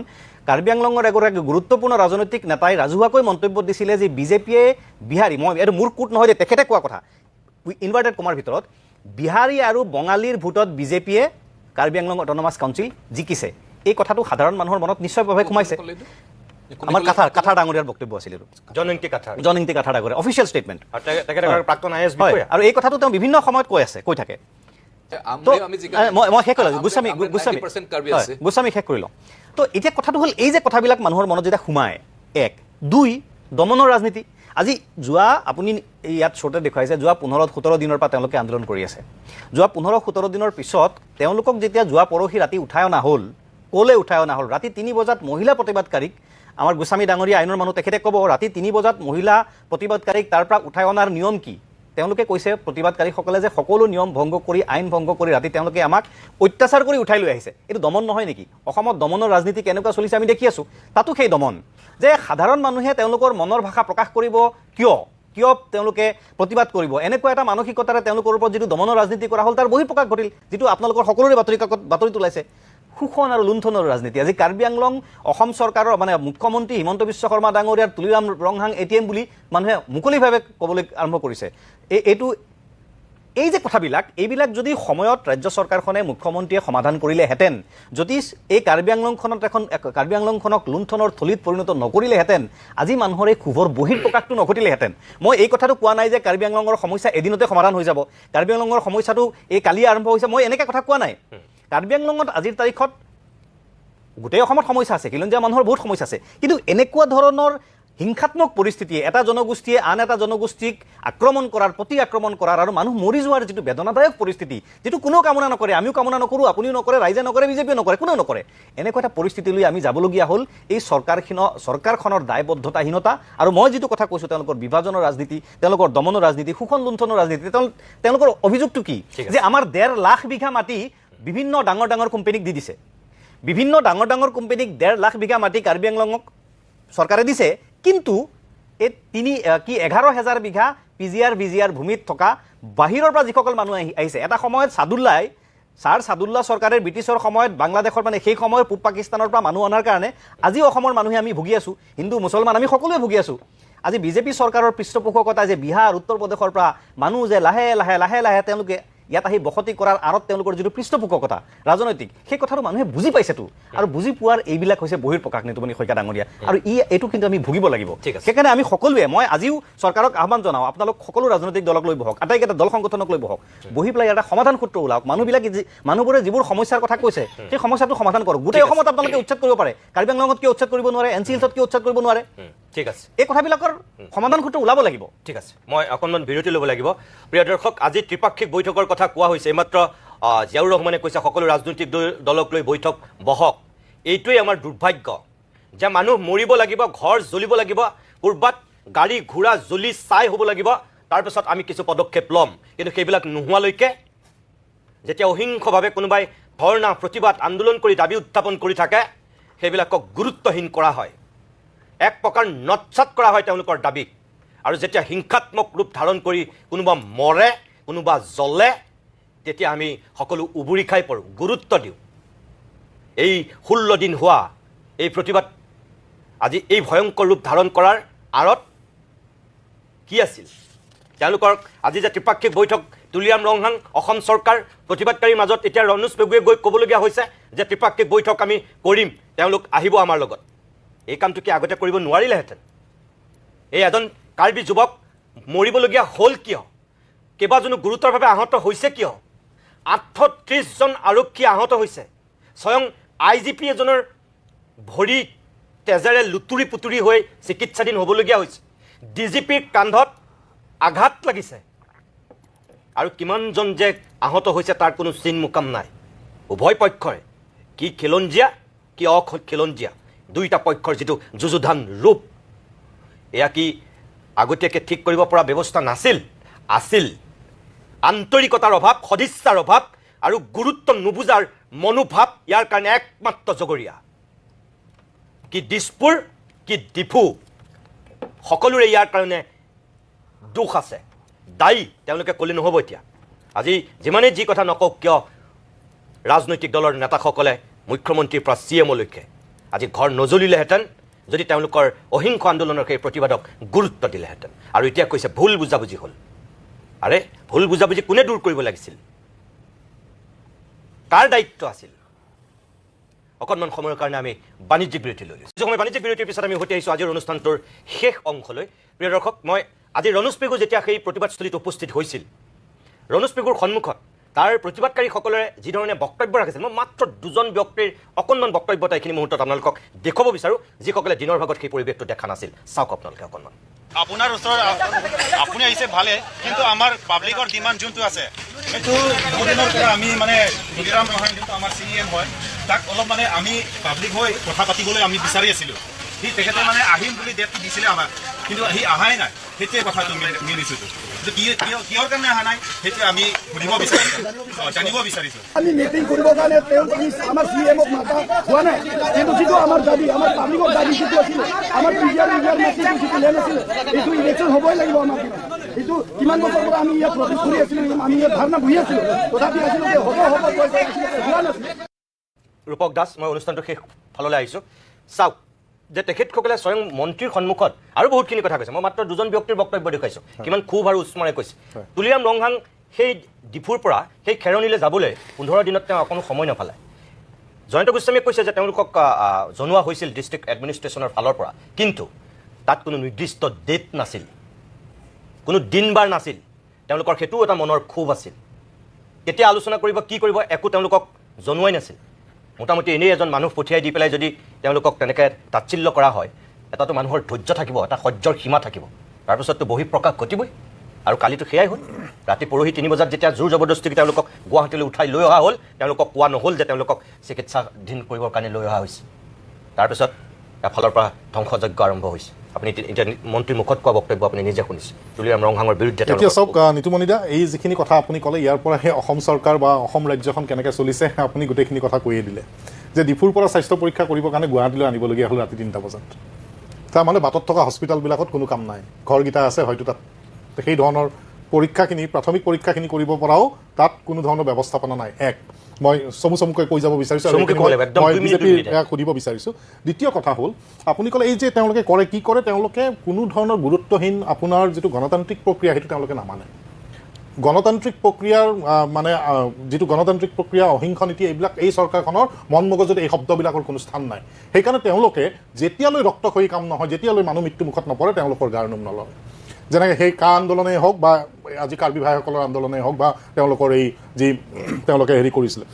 কাৰ্বি আংলঙৰ এগৰাকী গুৰুত্বপূৰ্ণ ৰাজনৈতিক নেতাই ৰাজহুৱাকৈ মন্তব্য দিছিলে যে বিজেপিয়ে বিহাৰী, মই এইটো মোৰ কোট নহয়, তেখেতে কোৱা কথা, ইনভাৰ্টেড কমাৰ ভিতৰত, বিহাৰী আৰু বঙালীৰ ভোটত বিজেপিয়ে কাৰ্বি আংলং অট'নমাছ কাউন্সিল জিকিছে। এই কথাটো সাধাৰণ মানুহৰ মনত নিশ্চয়ভাৱে সোমাইছে। আমাৰ কাঠাৰ ডাঙৰীয়াৰ বক্তব্য আছিল, জনংকি কাঠাৰ কাঠাৰ ডাঙৰীয়া অফিচিয়েল ষ্টেটমেণ্ট। তেখেতে প্ৰাক্তন IAS হয়, বিষয়া। আৰু এই কথাটো তেওঁ বিভিন্ন সময়ত কৈ থাকে। মই শেষ কৰি লওঁ, গোস্বামী শেষ কৰি লওঁ। তো এতিয়া কথাটো হ'ল এই যে কথাবিলাক মানুহৰ মনত যেতিয়া সোমায়, 1, 2 দমনৰ ৰাজনীতি। আজি আপুনি ইয়াত শ্ব'তে দেখুৱাইছে, যোৱা 15-17 দিনৰ পৰা তেওঁলোকে আন্দোলন কৰি আছে। যোৱা 15-17 দিনৰ পিছত তেওঁলোকক যেতিয়া যোৱা পৰহি ৰাতি উঠাই অনা হ'ল, ক'লৈ উঠাই অনা হ'ল? ৰাতি 3 বজাত মহিলা প্ৰতিবাদকাৰীক, আমাৰ গোস্বামী ডাঙৰীয়া আইনৰ মানুহ, তেখেতে ক'ব ৰাতি 3 বজাত মহিলা প্ৰতিবাদকাৰীক তাৰ পৰা উঠাই অনাৰ নিয়ম কি? তেওঁলোকে কৈছে প্ৰতিবাদকাৰীসকলে যে সকলো নিয়ম ভংগ কৰি, আইন ভংগ কৰি ৰাতি তেওঁলোকে আমাক অত্যাচাৰ কৰি উঠাই লৈ আহিছে। এইটো দমন নহয় নেকি? অসমত দমনৰ ৰাজনীতি কেনেকুৱা চলিছে আমি দেখি আছোঁ। তাতো সেই দমন, যে সাধাৰণ মানুহে তেওঁলোকৰ মনৰ ভাষা প্ৰকাশ কৰিব কিয় তেওঁলোকে প্ৰতিবাদ কৰিব, এনেকুৱা এটা মানসিকতাৰে তেওঁলোকৰ ওপৰত যিটো দমনৰ ৰাজনীতি কৰা হ'ল তাৰ বহিঃপ্ৰকাশ ঘটিল, যিটো আপোনালোকৰ সকলোৰে বাতৰিত ওলাইছে। শোষণ আৰু লুণ্ঠনৰ ৰাজনীতি। আজি কাৰ্বি আংলং অসম চৰকাৰৰ মুখ্যমন্ত্ৰী হিমন্ত বিশ্ব শৰ্মা ডাঙৰীয়াৰ তুলিৰাম ৰংহাং ATM বুলি মানুহে মুকলিভাৱে ক'বলৈ আৰম্ভ কৰিছে। এই যে কথাবিলাক, এইবিলাক যদি সময়ত ৰাজ্য চৰকাৰখনে, মুখ্যমন্ত্ৰীয়ে সমাধান কৰিলেহেঁতেন, যদি এই কাৰ্বি আংলংখনক লুণ্ঠনৰ থলীত পৰিণত নকৰিলেহেঁতেন, আজি মানুহৰ এই ক্ষোভৰ বহিঃপ্ৰকাশটো নঘটিলেহেঁতেন। মই এই কথাটো কোৱা নাই যে কাৰ্বি আংলঙৰ সমস্যা এদিনতে সমাধান হৈ যাব, কাৰ্বি আংলঙৰ সমস্যাটো এই কালিয়ে আৰম্ভ হৈছে, মই এনেকৈ কথা কোৱা নাই। কাৰ্বি আংলঙত আজিৰ তাৰিখত গোটেই অসমত সমস্যা আছে, খিলঞ্জীয়া মানুহৰ বহুত সমস্যা আছে, কিন্তু এনেকুৱা ধৰণৰ হিংসাত্মক পৰিস্থিতিয়ে এটা জনগোষ্ঠীয়ে আন এটা জনগোষ্ঠীক প্ৰতি আক্ৰমণ কৰাৰ আৰু মানুহ মৰি যোৱাৰ যিটো বেদনাদায়ক পৰিস্থিতি, যিটো কোনেও কামনা নকৰে, আমিও কামনা নকৰোঁ, আপুনিও নকৰে, ৰাইজে নকৰে, বিজেপিয়ে নকৰে, কোনেও নকৰে, এনেকুৱা এটা পৰিস্থিতিলৈ আমি যাবলগীয়া হ'ল। এই চৰকাৰখনৰ দায়বদ্ধতাহীনতা, আৰু মই যিটো কথা কৈছোঁ, তেওঁলোকৰ বিভাজনৰ ৰাজনীতি, তেওঁলোকৰ দমনৰ ৰাজনীতি, শোষণ লুণ্ঠনৰ ৰাজনীতি। তেওঁলোকৰ অভিযোগটো কি? যে আমাৰ 1.5 লাখ বিঘা মাটি বিভিন্ন ডাঙৰ কোম্পানীক দি দিছে। বিভিন্ন ডাঙৰ কোম্পানীক 1.5 লাখ বিঘা মাটি কাৰ্বি আংলঙক চৰকাৰে দিছে, কিন্তু এই 11,000 বিঘা PGR ভূমিত থকা বাহিৰৰ পৰা যিসকল মানুহ আহিছে, এটা সময়ত ছাৰ ছাদুল্লাহ চৰকাৰে ব্ৰিটিছৰ সময়ত বাংলাদেশৰ সেই সময়ৰ পূব পাকিস্তানৰ পৰা মানুহ অনাৰ কাৰণে আজি অসমৰ মানুহে আমি ভুগি আছোঁ, হিন্দু মুছলমান আমি সকলোৱে ভুগি আছোঁ। আজি বিজেপি চৰকাৰৰ পৃষ্ঠপোষকতাই যে বিহাৰ উত্তৰ প্ৰদেশৰ পৰা মানুহ যে লাহে লাহে তেওঁলোকে ইয়াত আহি বসতি কৰাৰ আঁৰত তেওঁলোকৰ যিটো পৃষ্ঠপোষকতা ৰাজনৈতিক সেই কথাটো মানুহে বুজি পাইছেতো আৰু বুজি পোৱাৰ এইবিলাক হৈছে বহিঃপ্ৰকাশ নিতুমণি শইকীয়া ডাঙৰীয়া আৰু এইটো কিন্তু আমি ভুগিব লাগিব সেইকাৰণে আমি সকলোৱে মই আজিও চৰকাৰক আহ্বান জনাওঁ আপোনালোক সকলো ৰাজনৈতিক দলক লৈ বহক আটাইকেইটা দল সংগঠনক লৈ বহক বহি পেলাই এটা সমাধান সূত্ৰ ওলাওক মানুহবোৰে যিবোৰ সমস্যাৰ কথা কৈছে সেই সমস্যাটো সমাধান কৰক গোটেই অসমত আপোনালোকে উচ্ছেদ কৰিব পাৰে কাৰ্বি আংলঙত কিয় উচ্ছেদ কৰিব নোৱাৰে এনচি হিলছত কিয় উচ্ছেদ কৰিব নোৱাৰে ঠিক আছে এই কথাবিলাকৰ সমাধান সূত্ৰ ওলাব লাগিব ঠিক আছে মই অকণমান বিৰতি ল'ব লাগিব প্ৰিয় দৰ্শক আজি ত্ৰিপাক্ষিক বৈঠকৰ কথা কোৱা হৈছে এইমাত্ৰ জিয়াউৰ ৰহমানে কৈছে সকলো ৰাজনৈতিক দলক লৈ বৈঠক বহক এইটোৱেই আমাৰ দুৰ্ভাগ্য যে মানুহ মৰিব লাগিব ঘৰ জ্বলিব লাগিব ক'ৰবাত গাড়ী ঘোঁৰা জ্বলি ছাই হ'ব লাগিব তাৰপিছত আমি কিছু পদক্ষেপ ল'ম কিন্তু সেইবিলাক নোহোৱালৈকে যেতিয়া অহিংসভাৱে কোনোবাই ধৰ্ণা প্ৰতিবাদ আন্দোলন কৰি দাবী উত্থাপন কৰি থাকে সেইবিলাকক গুৰুত্বহীন কৰা হয় এক প্ৰকাৰ নৎসাত কৰা হয় তেওঁলোকৰ দাবীক আৰু যেতিয়া হিংসাত্মক ৰূপ ধাৰণ কৰি কোনোবা মৰে কোনোবা জ্বলে তেতিয়া আমি সকলো উবুৰি খাই পৰোঁ গুৰুত্ব দিওঁ এই 16 দিন হোৱা এই প্ৰতিবাদ আজি এই ভয়ংকৰ ৰূপ ধাৰণ কৰাৰ আঁৰত কি আছিল তেওঁলোকৰ আজি যে ত্ৰিপাক্ষিক বৈঠক তুলিয়াম ৰংহাং অসম চৰকাৰ প্ৰতিবাদকাৰীৰ মাজত এতিয়া ৰণোজ পেগুৱে গৈ ক'বলগীয়া হৈছে যে ত্ৰিপাক্ষিক বৈঠক আমি কৰিম তেওঁলোক আহিব আমাৰ লগত এই কামটো কি আগতে কৰিব নোৱাৰিলেহেঁতেন এই এজন কাৰ্বি যুৱক মৰিবলগীয়া হ'ল কিয় কেইবাজনো গুৰুতৰভাৱে আহত হৈছে কিয় 38 জন আৰক্ষী আহত হৈছে স্বয়ং IGP এজনৰ ভৰি তেজেৰে লুতুৰি পুতুৰি হৈ চিকিৎসাধীন হ'বলগীয়া হৈছে DGPৰ কান্ধত আঘাত লাগিছে আৰু কিমানজন যে আহত হৈছে তাৰ কোনো চিন মুকাম নাই উভয় পক্ষৰে কি খিলঞ্জীয়া কি অখিলঞ্জীয়া দুইটা পক্ষৰ যিটো যুযুধান ৰূপ এয়া কি আগতীয়াকৈ ঠিক কৰিব পৰা ব্যৱস্থা নাছিল আছিল আন্তৰিকতাৰ অভাৱ সদিচ্ছাৰ অভাৱ আৰু গুৰুত্ব নুবুজাৰ মনোভাৱ ইয়াৰ কাৰণে একমাত্ৰ জগৰীয়া কি দিছপুৰ কি ডিফু সকলোৰে ইয়াৰ কাৰণে দুখ আছে দায়ী তেওঁলোকে ক'লে নহ'ব এতিয়া আজি যিমানেই যি কথা নকওক কিয় ৰাজনৈতিক দলৰ নেতাসকলে মুখ্যমন্ত্ৰীৰ পৰা CMলৈকে আজি ঘৰ নজ্বলিলেহেঁতেন যদি তেওঁলোকৰ অহিংস আন্দোলনৰ সেই প্ৰতিবাদক গুৰুত্ব দিলেহেঁতেন আৰু এতিয়া কৈছে ভুল বুজাবুজি হ'ল আৰে ভুল বুজাবুজি কোনে দূৰ কৰিব লাগিছিল কাৰ দায়িত্ব আছিল অকণমান সময়ৰ কাৰণে আমি বাণিজ্যিক বিৰতি লৈ লৈছোঁ সময় বাণিজ্যিক বিৰতিৰ পিছত আমি উভতি আহিছোঁ আজিৰ অনুষ্ঠানটোৰ শেষ অংশলৈ প্ৰিয় দৰ্শক মই আজি ৰণোজ পেগু যেতিয়া সেই প্ৰতিবাদস্থলীত উপস্থিত হৈছিল ৰণোজ পেগুৰ সন্মুখত তাৰ প্ৰতিবাদকাৰীসকলে যিধৰণে বক্তব্য ৰাখিছিল মই মাত্ৰ দুজন ব্যক্তিৰ অকণমান বক্তব্য এইখিনি মুহূৰ্তত আপোনালোকক দেখুৱাব বিচাৰোঁ যিসকলে দিনৰ ভাগত সেই পৰিৱেশটো দেখা নাছিল চাওক আপোনালোকে অকণমান আপোনাৰ ওচৰত আপুনি আহিছে ভালে কিন্তু আমাৰ পাব্লিকৰ ডিমাণ্ড যোনটো আছে সেইটো বহুদিনৰ পৰা আমি মানে তুলিৰাম ৰহাং যোনটো আমাৰ CM হয় তাক অলপ মানে আমি পাব্লিক হৈ কথা পাতিবলৈ আমি বিচাৰি আছিলোঁ সি তেখেতে মানে আহিম বুলি ডেটটো দিছিলে আমাক কিন্তু সি অহাই নাই সেইটোৱে কথাটো মিলিছোঁ কিহৰ কাৰণে অহা নাই সেইটো আমি সুধিব বিচাৰিছোঁ জানিব বিচাৰিছোঁ আমি মিটিং কৰিবৰ কাৰণে আমাৰ CMক মাতা হোৱা নাই কিন্তু যিটো আমাৰ দাবী আমাৰ পাব্লিকৰ দাবী যিটো আছিল আমাৰ পিজিআৰ মেচিন যিটো লেন আছিল এইটো ইলেকশ্যন হ'বই লাগিব আমাৰ এইটো কিমান বছৰ পৰা আমি ইয়াত প্ৰটেষ্ট কৰি আছিলোঁ আমি ইয়াত ধাৰণা বহি আছিলোঁ তথাপি আছিলোঁ যে হ'ব হোৱা নাছিল ৰূপক দাস মই অনুষ্ঠানটো শেষ ফাললৈ আহিছোঁ চাওক যে তেখেতসকলে স্বয়ং মন্ত্ৰীৰ সন্মুখত আৰু বহুতখিনি কথা কৈছে মই মাত্ৰ দুজন ব্যক্তিৰ বক্তব্য দেখুৱাইছোঁ কিমান ক্ষোভ আৰু উষ্মাৰে কৈছে তুলিৰাম ৰংহাং সেই ডিফুৰ পৰা সেই খেৰণিলৈ যাবলৈ 15 দিনত তেওঁ অকণো সময় নাপালে জয়ন্ত গোস্বামীয়ে কৈছে যে তেওঁলোকক জনোৱা হৈছিল ডিষ্ট্ৰিক্ট এডমিনিষ্ট্ৰেশ্যনৰ ফালৰ পৰা কিন্তু তাত কোনো নিৰ্দিষ্ট ডেট নাছিল কোনো দিন বাৰ নাছিল তেওঁলোকৰ সেইটোও এটা মনৰ ক্ষোভ আছিল কেতিয়া আলোচনা কৰিব কি কৰিব একো তেওঁলোকক জনোৱাই নাছিল মোটামুটি এনেই এজন মানুহ পঠিয়াই দি পেলাই যদি তেওঁলোকক তেনেকৈ তাচ্ছিল্য কৰা হয় এটাতো মানুহৰ ধৈৰ্য থাকিব এটা সহ্যৰ সীমা থাকিব তাৰপিছততো বহিঃপ্ৰকাশ ঘটিবই আৰু কালিতো সেয়াই হ'ল ৰাতি পৰহি 3 বজাত যেতিয়া জোৰ জবৰদস্তিকৈ তেওঁলোকক গুৱাহাটীলৈ উঠাই লৈ অহা হ'ল তেওঁলোকক কোৱা নহ'ল যে তেওঁলোকক চিকিৎসাধীন কৰিবৰ কাৰণে লৈ অহা হৈছে তাৰপিছত এফালৰ পৰা ধ্বংসযজ্ঞ আৰম্ভ হৈছে আপুনি এতিয়া মন্ত্ৰীৰ মুখত কোৱা বক্তব্য আপুনি নিজে শুনিছে তুলিৰাম ৰংহাঙৰ বিৰুদ্ধে এতিয়া চাওক নিতুমণি দা এই যিখিনি কথা আপুনি ক'লে ইয়াৰ পৰা সেই অসম চৰকাৰ বা অসম ৰাজ্যখন কেনেকৈ চলিছে আপুনি গোটেইখিনি কথা কৈয়ে দিলে যে ডিফুৰ পৰা স্বাস্থ্য পৰীক্ষা কৰিবৰ কাৰণে গুৱাহাটীলৈ আনিবলগীয়া হ'ল ৰাতি 3টা বজাত তাৰমানে বাটত থকা হস্পিটেলবিলাকত কোনো কাম নাই ঘৰকেইটা আছে হয়তো তাত সেই ধৰণৰ পৰীক্ষাখিনি প্ৰাথমিক পৰীক্ষাখিনি কৰিব পৰাও তাত কোনো ধৰণৰ ব্যৱস্থাপনা নাই এক মই চমুকৈ কৈ যাব বিচাৰিছোঁ মই বিজেপিৰ সুধিব বিচাৰিছোঁ দ্বিতীয় কথা হ'ল আপুনি ক'লে এই যে তেওঁলোকে কৰে কি কৰে তেওঁলোকে কোনো ধৰণৰ গুৰুত্বহীন আপোনাৰ যিটো গণতান্ত্ৰিক প্ৰক্ৰিয়া সেইটো তেওঁলোকে নামানে গণতান্ত্ৰিক প্ৰক্ৰিয়াৰ মানে যিটো গণতান্ত্ৰিক প্ৰক্ৰিয়া অহিংস নীতি এইবিলাক এই চৰকাৰখনৰ মন মগজুত এই শব্দবিলাকৰ কোনো স্থান নাই সেইকাৰণে তেওঁলোকে যেতিয়ালৈ ৰক্তক্ষয়ী কাম নহয় যেতিয়ালৈ মানুহ মৃত্যুমুখত নপৰে তেওঁলোকৰ গাৰ নোম নলয় যেনেকৈ সেই কা আন্দোলনেই হওক বা আজি কাৰ্বি ভাইসকলৰ আন্দোলনেই হওক বা তেওঁলোকৰ এই যি তেওঁলোকে হেৰি কৰিছিলে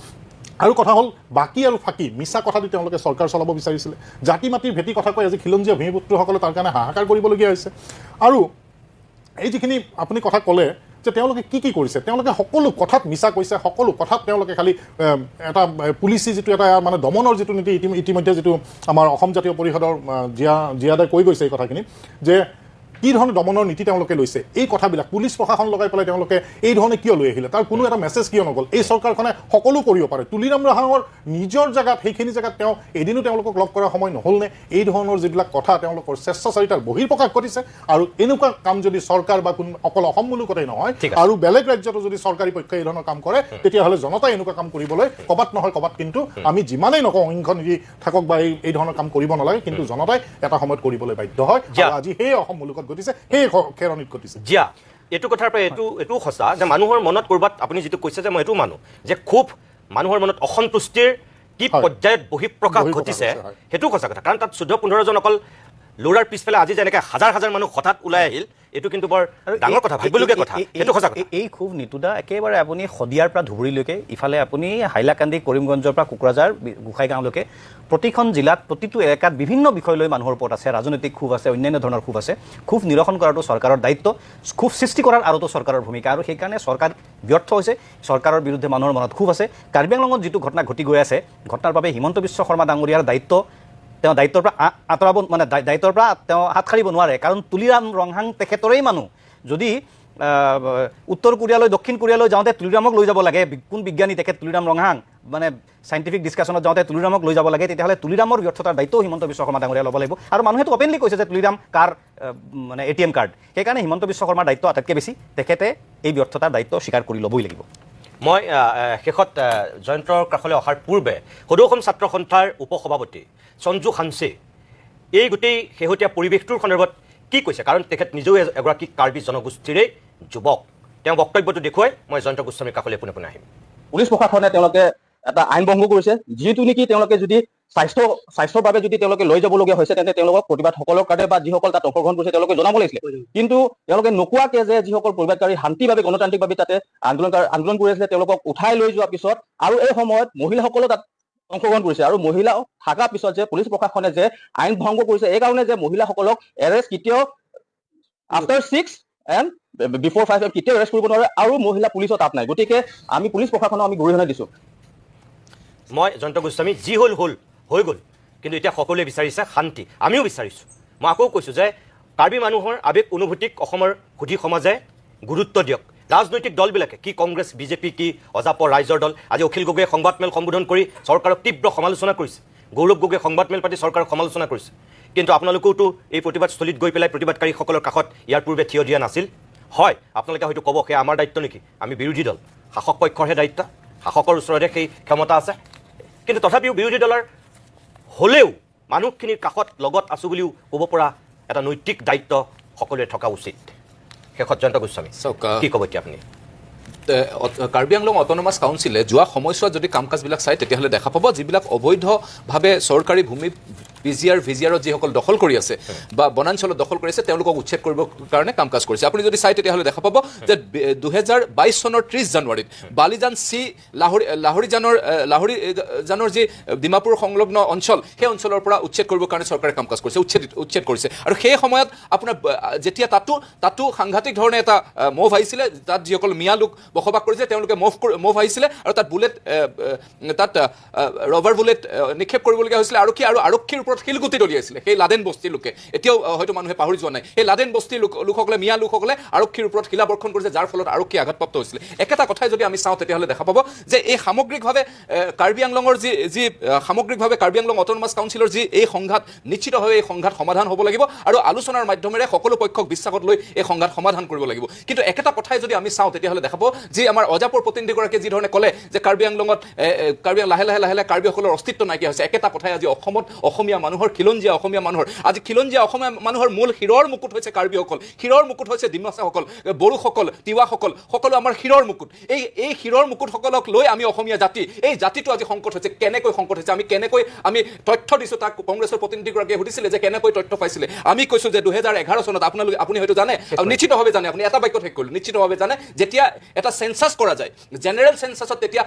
আৰু কথা হ'ল বাকী আৰু ফাঁকি মিছা কথা দি তেওঁলোকে চৰকাৰ চলাব বিচাৰিছিলে জাতি মাটিৰ ভেটি কথা কৈ আজি খিলঞ্জীয়া ভূমিপুত্ৰসকলে তাৰ কাৰণে হাহাকাৰ কৰিবলগীয়া হৈছে আৰু এই যিখিনি আপুনি কথা ক'লে যে তেওঁলোকে কি কৰিছে তেওঁলোকে সকলো কথাত মিছা কৈছে সকলো কথাত তেওঁলোকে খালি এটা পুলিচি যিটো এটা মানে দমনৰ যিটো নীতি ইতিমধ্যে যিটো আমাৰ অসম জাতীয় পৰিষদৰ জিয়াদাই কৈ গৈছে এই কথাখিনি যে কি ধৰণে দমনৰ নীতি তেওঁলোকে লৈছে এই কথাবিলাক পুলিচ প্ৰশাসন লগাই পেলাই তেওঁলোকে এই ধৰণে কিয় লৈ আহিলে তাৰ কোনো এটা মেছেজ কিয় নগ'ল এই চৰকাৰখনে সকলো কৰিব পাৰে তুলিৰাম ৰাহাঙৰ নিজৰ জেগাত সেইখিনি জেগাত তেওঁ এদিনো তেওঁলোকক লগ কৰাৰ সময় নহ'লনে এই ধৰণৰ যিবিলাক কথা তেওঁলোকৰ স্বেচ্ছাচাৰিতাৰ বহিৰ্প্ৰকাশ ঘটিছে আৰু এনেকুৱা কাম যদি চৰকাৰ বা অকল অসম মুলুকতেই নহয় আৰু বেলেগ ৰাজ্যতো যদি চৰকাৰী পক্ষই এই ধৰণৰ কাম কৰে তেতিয়াহ'লে জনতাই এনেকুৱা কাম কৰিবলৈ ক'বাত নহয় ক'বাত কিন্তু আমি যিমানেই নকওঁ অহিংস নীতি থাকক বা এই ধৰণৰ কাম কৰিব নালাগে কিন্তু জনতাই এটা সময়ত কৰিবলৈ বাধ্য হয় আৰু আজি সেই অসম মুলুকত ঘটিছে সেই খেৰণিত ঘটিছে জিয়া এইটো কথাৰ পৰা এইটো সঁচা যে মানুহৰ মনত ক'ৰবাত আপুনি যিটো কৈছে যে মই এইটো মানো যে খুব মানুহৰ মনত অসন্তুষ্টিৰ কি পৰ্যায়ত বহিঃপ্ৰকাশ ঘটিছে সেইটো সঁচা কথা কাৰণ তাত 14-15জন অকল ল'ৰাৰ পিছফালে আজি যেনেকৈ হাজাৰ হাজাৰ মানুহ হঠাৎ ওলাই আহিল এইটো কিন্তু বৰ ডাঙৰ কথা ভাবিবলগীয়া কথা সেইটো সঁচা কথা এই খুব নিতুদা একেবাৰে আপুনি শদিয়াৰ পৰা ধুবুৰীলৈকে ইফালে আপুনি হাইলাকান্দি কৰিমগঞ্জৰ পৰা কোকৰাঝাৰ গোসাইগাঁওলৈকে প্ৰতিখন জিলাত প্ৰতিটো এলেকাত বিভিন্ন বিষয় লৈ মানুহৰ ওপৰত আছে ৰাজনৈতিক ক্ষোভ আছে অন্যান্য ধৰণৰ ক্ষোভ আছে ক্ষোভ নিৰসন কৰাটো চৰকাৰৰ দায়িত্ব ক্ষোভ সৃষ্টি কৰাৰ আৰুতো চৰকাৰৰ ভূমিকা আৰু সেইকাৰণে চৰকাৰ ব্যৰ্থ হৈছে চৰকাৰৰ বিৰুদ্ধে মানুহৰ মনত ক্ষোভ আছে কাৰ্বি আংলঙত যিটো ঘটনা ঘটি গৈ আছে ঘটনাৰ বাবে হিমন্ত বিশ্ব শৰ্মা ডাঙৰীয়াৰ দায়িত্ব তেওঁ দায়িত্বৰ পৰা আঁতৰাব মানে দায়িত্বৰ পৰা তেওঁ হাত সাৰিব নোৱাৰে কাৰণ তুলিৰাম ৰংহাং তেখেতৰেই মানুহ যদি উত্তৰ কোৰিয়ালৈ দক্ষিণ কোৰিয়ালৈ যাওঁতে তুলিৰামক লৈ যাব লাগে কোন বিজ্ঞানী তেখেত তুলিৰাম ৰংহাং মানে সাইণ্টিফিক ডিছকাশ্যনত যাওঁতে তুলিৰামক লৈ যাব লাগে তেতিয়াহ'লে তুলিৰামৰ ব্যৰ্থতাৰ দায়িত্ব হিমন্ত বিশ্ব শৰ্মা ডাঙৰীয়া ল'ব লাগিব আৰু মানুহেতো অপেনলি কৈছে যে তুলিৰাম কাৰ মানে ATM কাৰ্ড সেইকাৰণে হিমন্ত বিশ্ব শৰ্মাৰ দায়িত্ব আটাইতকৈ বেছি তেখেতে এই ব্যৰ্থতাৰ দায়িত্ব স্বীকাৰ কৰি ল'বই লাগিব মই শেষত জয়ন্তৰ কাষলৈ অহাৰ পূৰ্বে সদৌ অসম ছাত্ৰ সন্থাৰ উপসভাপতি সঞ্জু খানছে এই গোটেই শেহতীয়া পৰিৱেশটোৰ সন্দৰ্ভত কি কৈছে কাৰণ তেখেত নিজেও এগৰাকী কাৰ্বি জনগোষ্ঠীৰে যুৱক তেওঁ বক্তব্যটো দেখুৱাই মই জয়ন্ত গোস্বামীৰ কাষলৈ পোনে পোনে আহিম পুলিচ প্ৰশাসনে তেওঁলোকে এটা আইন ভংগ কৰিছে যিটো নেকি তেওঁলোকে যদি স্বাস্থ্যৰ বাবে যদি তেওঁলোকে লৈ যাবলগীয়া হৈছে তেন্তে তেওঁলোকক প্ৰতিবাদসকলৰ কাৰণে বা যিসকল তাত অংশগ্ৰহণ কৰিছে তেওঁলোকে জনাব লাগিছিলে কিন্তু তেওঁলোকে নোকোৱাকে যে যিসকল প্ৰতিবাদকাৰী শান্তিভাৱে গণতান্ত্ৰিকভাৱে তাতে আন্দোলন কৰি আছিলে তেওঁলোকক উঠাই লৈ যোৱাৰ পিছত আৰু এই সময়ত মহিলাসকলেও তাত অংশগ্ৰহণ কৰিছে আৰু মহিলা থকাৰ পিছত যে পুলিচ প্ৰশাসনে যে আইন ভংগ কৰিছে এই কাৰণে যে মহিলাসকলক এৰেষ্ট কেতিয়াও আফটাৰ 6 এণ্ড বিফৰ 5 কেতিয়াও এৰেষ্ট কৰিব নোৱাৰে আৰু মহিলা পুলিচৰ তাত নাই গতিকে আমি পুলিচ প্ৰশাসনক আমি গৰিহণা দিছোঁ মই জয়ন্ত গোস্বামী যি হ'ল হৈ গ'ল কিন্তু এতিয়া সকলোৱে বিচাৰিছে শান্তি আমিও বিচাৰিছোঁ মই আকৌ কৈছোঁ যে কাৰ্বি মানুহৰ আৱেগ অনুভূতিক অসমৰ সুধী সমাজে গুৰুত্ব দিয়ক ৰাজনৈতিক দলবিলাকে কি কংগ্ৰেছ বিজেপি কি অজাপৰ ৰাইজৰ দল আজি অখিল গগৈয়ে সংবাদমেল সম্বোধন কৰি চৰকাৰক তীব্ৰ সমালোচনা কৰিছে গৌৰৱ গগৈয়ে সংবাদমেল পাতি চৰকাৰক সমালোচনা কৰিছে কিন্তু আপোনালোকেওতো এই প্ৰতিবাদস্থলীত গৈ পেলাই প্ৰতিবাদকাৰীসকলৰ কাষত ইয়াৰ পূৰ্বে থিয় দিয়া নাছিল হয় আপোনালোকে হয়তো ক'ব সেয়া আমাৰ দায়িত্ব নেকি আমি বিৰোধী দল শাসক পক্ষৰহে দায়িত্ব শাসকৰ ওচৰতে সেই ক্ষমতা আছে কিন্তু তথাপিও বিৰোধী দলৰ হ'লেও মানুহখিনিৰ কাষত লগত আছোঁ বুলিও ক'ব পৰা এটা নৈতিক দায়িত্ব সকলোৰে থকা উচিত শেষত জয়ন্ত গোস্বামী কি ক'ব এতিয়া আপুনি কাৰ্বি আংলং অট'নমাছ কাউন্সিলে যোৱা সময়ছোৱাত যদি কাম কাজবিলাক চায় তেতিয়াহ'লে দেখা পাব যিবিলাক অবৈধভাৱে চৰকাৰী ভূমি ভিজিআৰত যিসকল দখল কৰি আছে বা বনাঞ্চলত দখল কৰি আছে তেওঁলোকক উচ্ছেদ কৰিবৰ কাৰণে কাম কাজ কৰিছে আপুনি যদি চাই তেতিয়াহ'লে দেখা পাব যে 2022 চনৰ 30 জানুৱাৰীত বালিজান চি লাহৰিজানৰ যি ডিমাপুৰ সংলগ্ন অঞ্চল সেই অঞ্চলৰ পৰা উচ্ছেদ কৰিবৰ কাৰণে চৰকাৰে কাম কাজ কৰিছে উচ্ছেদ কৰিছে আৰু সেই সময়ত আপোনাৰ যেতিয়া তাতো সাংঘাতিক ধৰণে এটা মভ আহিছিলে তাত যিসকল মিয়া লোক বসবাস কৰিছে তেওঁলোকে মভ আহিছিলে আৰু তাত ৰবাৰ বুলেট নিক্ষেপ কৰিবলগীয়া হৈছিলে আৰু আৰক্ষীৰ ওপৰত শিলগুটি দলিয়াইছিলে সেই লাডেন বস্তিৰ লোকে এতিয়াও হয়তো মানুহে পাহৰি যোৱা নাই সেই লাডেন বস্তিৰ লোকসকলে মিয়া লোকসকলে আৰক্ষীৰ ওপৰত শিলা বৰ্ষণ কৰিছে যাৰ ফলত আৰক্ষী আঘাতপ্ৰাপ্ত হৈছিলে একেটা কথাই যদি আমি চাওঁ তেতিয়াহ'লে দেখা পাব যে এই সামগ্ৰিকভাৱে কাৰ্বি আংলঙৰ যি সামগ্ৰিকভাৱে কাৰ্বি আংলং অট'নমাছ কাউন্সিলৰ যি এই সংঘাত নিশ্চিতভাৱে এই সংঘাত সমাধান হ'ব লাগিব আৰু আলোচনাৰ মাধ্যমেৰে সকলো পক্ষক বিশ্বাসত লৈ এই সংঘাত সমাধান কৰিব লাগিব কিন্তু একেটা কথাই যদি আমি চাওঁ তেতিয়াহ'লে দেখা পাব যি আমাৰ অজাপৰ প্ৰতিনিধিগৰাকীয়ে যি ধৰণে ক'লে যে কাৰ্বি আংলঙত লাহে লাহে কাৰ্বিসকলৰ অস্তিত্ব নাইকিয়া হৈছে একেটা কথাই আজি অসমত অসমীয়া মানুহৰ খিলঞ্জীয়া অসমীয়া মানুহৰ আজি খিলঞ্জীয়া অসমীয়া মানুহৰ মূল শিৰৰ মুকুট হৈছে কাৰ্বিসকল, শিৰৰ মুকুট হৈছে ডিমাছাসকল, বড়োসকল, তিৱাসকল, সকলো আমাৰ শিৰৰ মুকুট। এই শিৰৰ মুকুটসকলক লৈ আমি অসমীয়া জাতি, এই জাতিটো আজি সংকট হৈছে। কেনেকৈ সংকট হৈছে আমি তথ্য দিছোঁ। তাক কংগ্ৰেছৰ প্ৰতিনিধিগৰাকীয়ে সুধিছিলে যে কেনেকৈ তথ্য পাইছিলে। আমি কৈছোঁ যে 2011 চনত আপুনি হয়তো জানে, নিশ্চিতভাৱে জানে, আপুনি এটা বাক্যত শেষ কৰিলোঁ, নিশ্চিতভাৱে জানে, যেতিয়া এটা চেঞ্চাছ কৰা যায়, জেনেৰেল চেঞ্চাছত তেতিয়া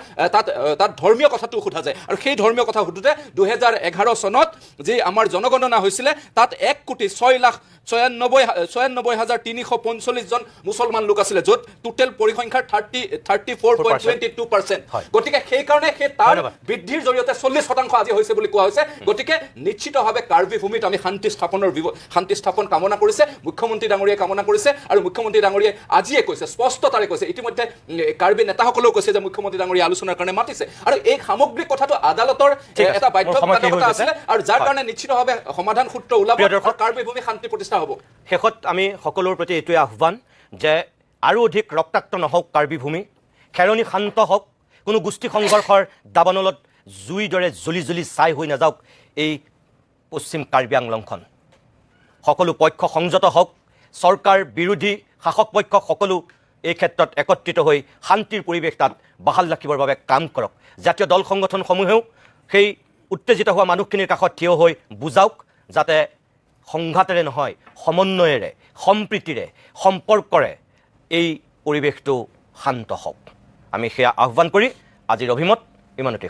তাত ধৰ্মীয় কথাটো সোধা যায়। আৰু সেই ধৰ্মীয় কথা সোধোতে 2011 চনত যি আমাৰ জনগণনা হৈছিলে তাত 1,96,345 জন মুছলমান লোক আছিলে, য'ত টোটেল পৰিসংখ্যাৰ 34.22%। গতিকে সেইকাৰণে সেই তাৰ বৃদ্ধিৰ জৰিয়তে 40% আজি হৈছে বুলি কোৱা হৈছে। গতিকে নিশ্চিতভাৱে কাৰ্বি ভূমিত আমি শান্তি স্থাপন কামনা কৰিছে, মুখ্যমন্ত্ৰী ডাঙৰীয়াই কামনা কৰিছে। আৰু মুখ্যমন্ত্ৰী ডাঙৰীয়াই আজিয়ে কৈছে, স্পষ্টতাৰে কৈছে, ইতিমধ্যে কাৰ্বি নেতাসকলেও কৈছে যে মুখ্যমন্ত্ৰী ডাঙৰীয়াই আলোচনাৰ কাৰণে মাতিছে। আৰু এই সামগ্ৰিক কথাটো আদালতৰ এটা বাধ্যবাধকতা আছিলে, আৰু যাৰ কাৰণে নিশ্চিতভাৱে সমাধান সূত্ৰ ওলাব আৰু কাৰ্বি ভূমি শান্তি প্ৰতিষ্ঠা হ'ব। শেষত আমি সকলোৰ প্ৰতি এইটোৱে আহ্বান যে আৰু অধিক ৰক্তাক্ত নহওক কাৰ্বি ভূমি, খেৰণি শান্ত হওক, কোনো গোষ্ঠী সংঘৰ্ষৰ দাবানলত জুইৰ দৰে জ্বলি জ্বলি ছাই হৈ নাযাওক এই পশ্চিম কাৰ্বি আংলংখন। সকলো পক্ষ সংযত হওক, চৰকাৰ বিৰোধী শাসক পক্ষ সকলো এই ক্ষেত্ৰত একত্ৰিত হৈ শান্তিৰ পৰিৱেশ তাত বাহাল ৰাখিবৰ বাবে কাম কৰক। জাতীয় দল সংগঠনসমূহেও সেই উত্তেজিত হোৱা মানুহখিনিৰ কাষত থিয় হৈ বুজাওক, যাতে সংঘাতেৰে নহয়, সমন্বয়েৰে, সম্প্ৰীতিৰে, সম্পৰ্কৰে এই পৰিৱেশটো শান্ত হওক। আমি সেয়া আহ্বান কৰি আজিৰ অভিমত ইমানতে